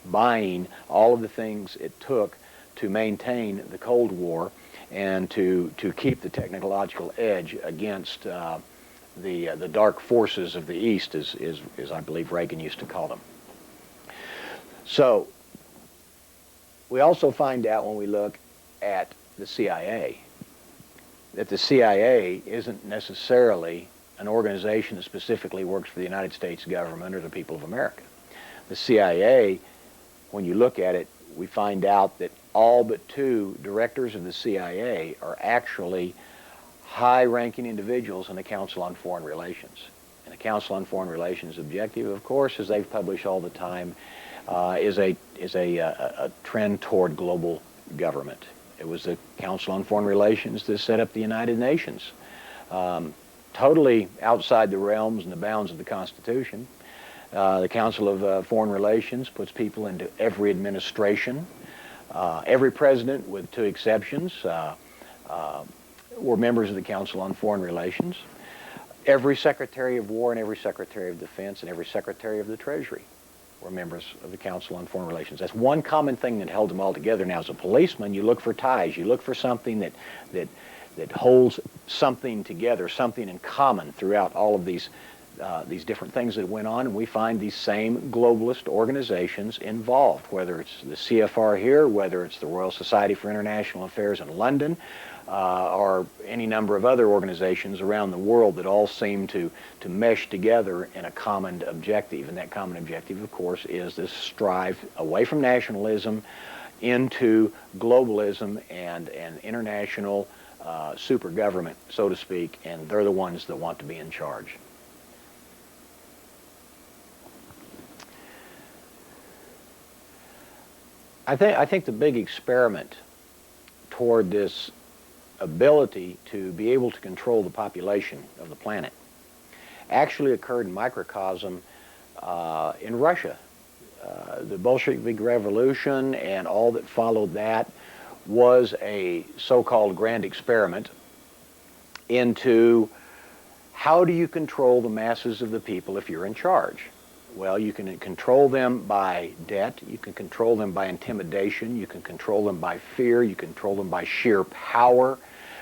buying all of the things it took to maintain the Cold War and to keep the technological edge against the dark forces of the East, as I believe Reagan used to call them. So we also find out when we look at the CIA that the CIA isn't necessarily an organization that specifically works for the United States government or the people of America. The CIA, when you look at it, we find out that all but 2 directors of the CIA are actually high-ranking individuals in the Council on Foreign Relations. And the Council on Foreign Relations' objective, of course, as they've published all the time, is a trend toward global government. It was the Council on Foreign Relations that set up the United Nations, totally outside the realms and the bounds of the Constitution. The Council of Foreign Relations puts people into every administration. Every president, with 2 exceptions, were members of the Council on Foreign Relations. Every Secretary of War and every Secretary of Defense and every Secretary of the Treasury were members of the Council on Foreign Relations. That's one common thing that held them all together. Now, as a policeman, you look for ties. You look for something that holds something together, something in common throughout all of these different things that went on, and we find these same globalist organizations involved, whether it's the CFR here, whether it's the Royal Society for International Affairs in London, or any number of other organizations around the world that all seem to mesh together in a common objective. And that common objective, of course, is this strive away from nationalism into globalism and an international super government, so to speak, and they're the ones that want to be in charge. I think the big experiment toward this ability to be able to control the population of the planet actually occurred in microcosm in Russia. The Bolshevik Revolution and all that followed that was a so-called grand experiment into how do you control the masses of the people if you're in charge. Well, you can control them by debt, you can control them by intimidation, you can control them by fear, you can control them by sheer power,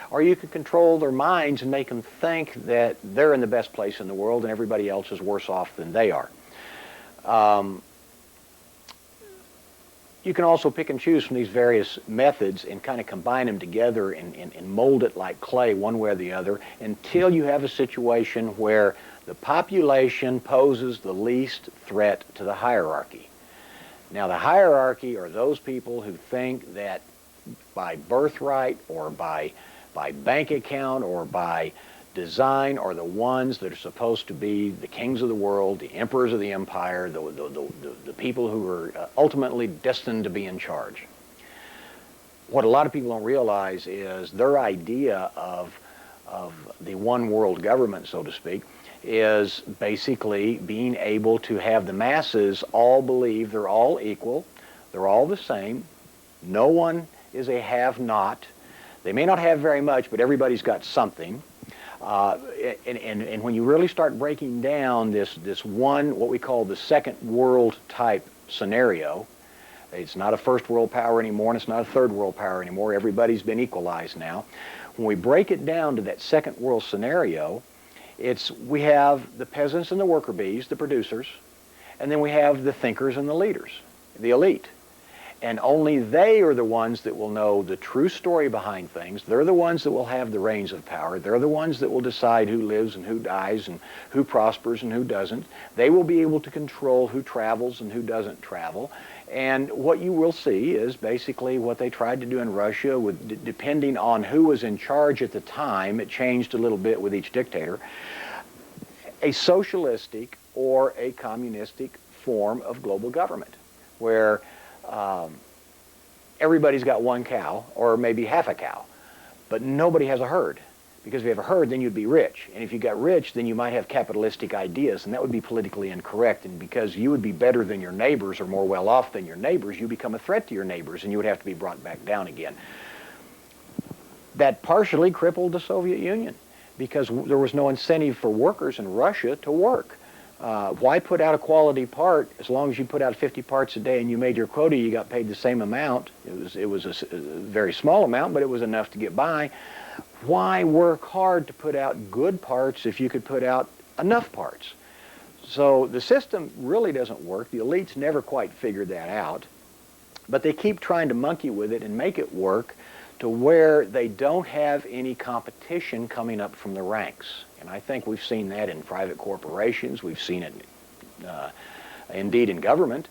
or you can control their minds and make them think that they're in the best place in the world and everybody else is worse off than they are. You can also pick and choose from these various methods and kind of combine them together and mold it like clay one way or the other until you have a situation where the population poses the least threat to the hierarchy. Now, the hierarchy are those people who think that by birthright or by bank account or by design are the ones that are supposed to be the kings of the world, the emperors of the empire, the people who are ultimately destined to be in charge. What a lot of people don't realize is their idea of the one world government, so to speak, is basically being able to have the masses all believe they're all equal, they're all the same, no one is a have-not. They may not have very much, but everybody's got something. And when you really start breaking down this one, what we call the second world type scenario, it's not a first world power anymore, and it's not a third world power anymore. Everybody's been equalized now. When we break it down to that second world scenario, we have the peasants and the worker bees, the producers, and then we have the thinkers and the leaders, the elite. And only they are the ones that will know the true story behind things. They're the ones that will have the reins of power. They're the ones that will decide who lives and who dies and who prospers and who doesn't. They will be able to control who travels and who doesn't travel. And what you will see is basically what they tried to do in Russia, with, depending on who was in charge at the time, it changed a little bit with each dictator, a socialistic or a communistic form of global government, where everybody's got one cow, or maybe half a cow, but nobody has a herd. Because if you have a herd, then you'd be rich. And if you got rich, then you might have capitalistic ideas, and that would be politically incorrect. And because you would be better than your neighbors or more well off than your neighbors, you become a threat to your neighbors, and you would have to be brought back down again. That partially crippled the Soviet Union, because there was no incentive for workers in Russia to work. Why put out a quality part as long as you put out 50 parts a day and you made your quota, you got paid the same amount. It was a very small amount, but it was enough to get by. Why work hard to put out good parts if you could put out enough parts? So the system really doesn't work. The elites never quite figured that out, but they keep trying to monkey with it and make it work to where they don't have any competition coming up from the ranks. And I think we've seen that in private corporations. We've seen it indeed in government,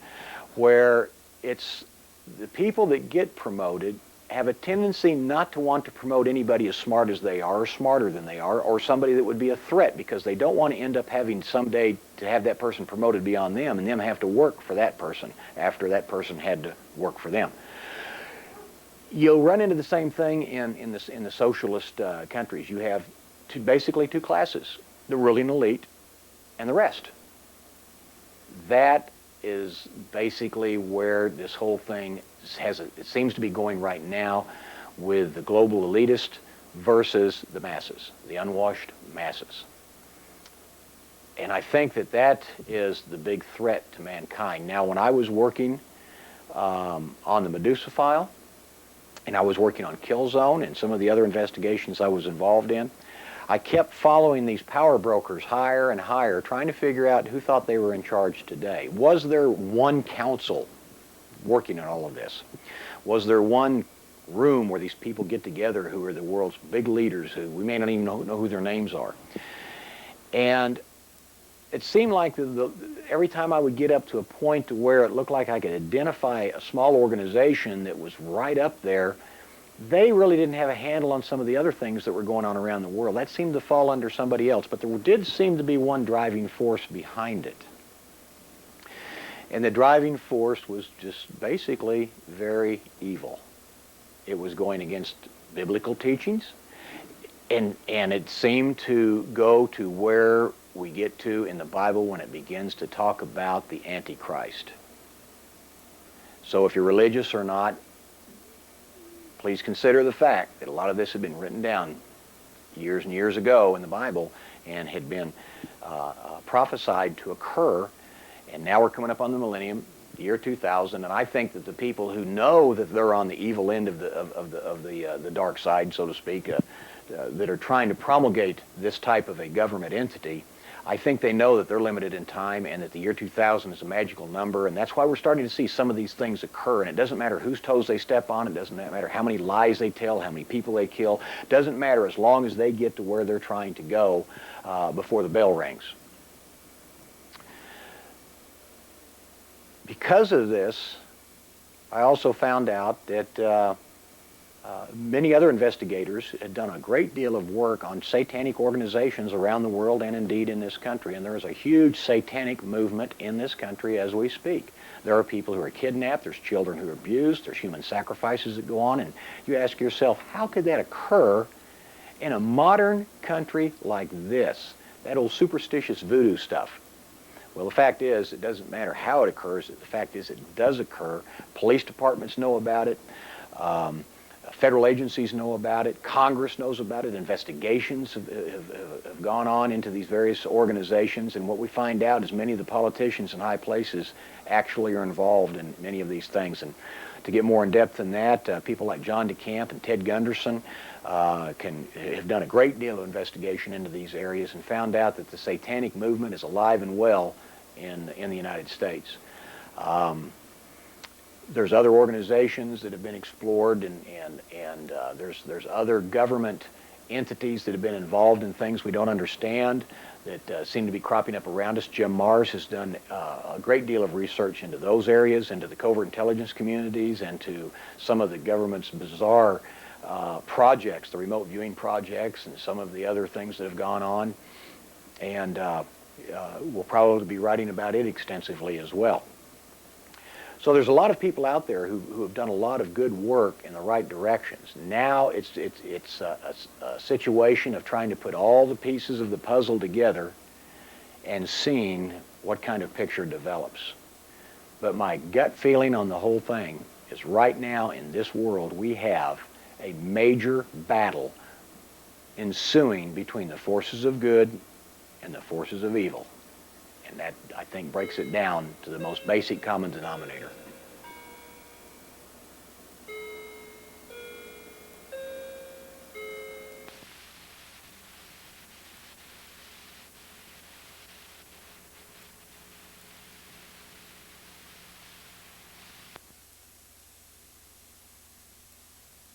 where it's the people that get promoted have a tendency not to want to promote anybody as smart as they are or smarter than they are, or somebody that would be a threat, because they don't want to end up having someday to have that person promoted beyond them and them have to work for that person after that person had to work for them. You'll run into the same thing in the socialist countries. You have basically two classes, the ruling elite and the rest. That is basically where this whole thing it seems to be going right now, with the global elitist versus the masses, the unwashed masses. And I think that that is the big threat to mankind. Now, when I was working on the Medusa File, and I was working on Kill Zone and some of the other investigations I was involved in, I kept following these power brokers higher and higher, trying to figure out who thought they were in charge today. Was there one council working on all of this? Was there one room where these people get together who are the world's big leaders, who we may not even know who their names are? And it seemed like every time I would get up to a point to where it looked like I could identify a small organization that was right up there, they really didn't have a handle on some of the other things that were going on around the world. That seemed to fall under somebody else, but there did seem to be one driving force behind it. And the driving force was just basically very evil. It was going against biblical teachings, and it seemed to go to where we get to in the Bible when it begins to talk about the Antichrist. So if you're religious or not, please consider the fact that a lot of this had been written down years and years ago in the Bible and had been prophesied to occur, and now we're coming up on the millennium, the year 2000, and I think that the people who know that they're on the evil end of the dark side, so to speak, that are trying to promulgate this type of a government entity, I think they know that they're limited in time and that the year 2000 is a magical number, and that's why we're starting to see some of these things occur. And it doesn't matter whose toes they step on, it doesn't matter how many lies they tell, how many people they kill, it doesn't matter as long as they get to where they're trying to go before the bell rings. Because of this, I also found out that many other investigators had done a great deal of work on satanic organizations around the world and indeed in this country. And there is a huge satanic movement in this country as we speak. There are people who are kidnapped, there's children who are abused, there's human sacrifices that go on, and you ask yourself, how could that occur in a modern country like this? That old superstitious voodoo stuff. Well, the fact is, it doesn't matter how it occurs. The fact is, it does occur. Police departments know about it. Federal agencies know about it. Congress knows about it. Investigations have gone on into these various organizations. And what we find out is many of the politicians in high places actually are involved in many of these things. And to get more in depth than that, people like John DeCamp and Ted Gunderson have done a great deal of investigation into these areas and found out that the satanic movement is alive and well in the United States. There's other organizations that have been explored, and there's other government entities that have been involved in things we don't understand that seem to be cropping up around us. Jim Marrs has done a great deal of research into those areas, into the covert intelligence communities, and to some of the government's bizarre projects, the remote viewing projects, and some of the other things that have gone on. And we'll probably be writing about it extensively as well. So there's a lot of people out there who have done a lot of good work in the right directions. Now it's a situation of trying to put all the pieces of the puzzle together and seeing what kind of picture develops. But my gut feeling on the whole thing is right now in this world we have a major battle ensuing between the forces of good and the forces of evil. And that, I think, breaks it down to the most basic common denominator.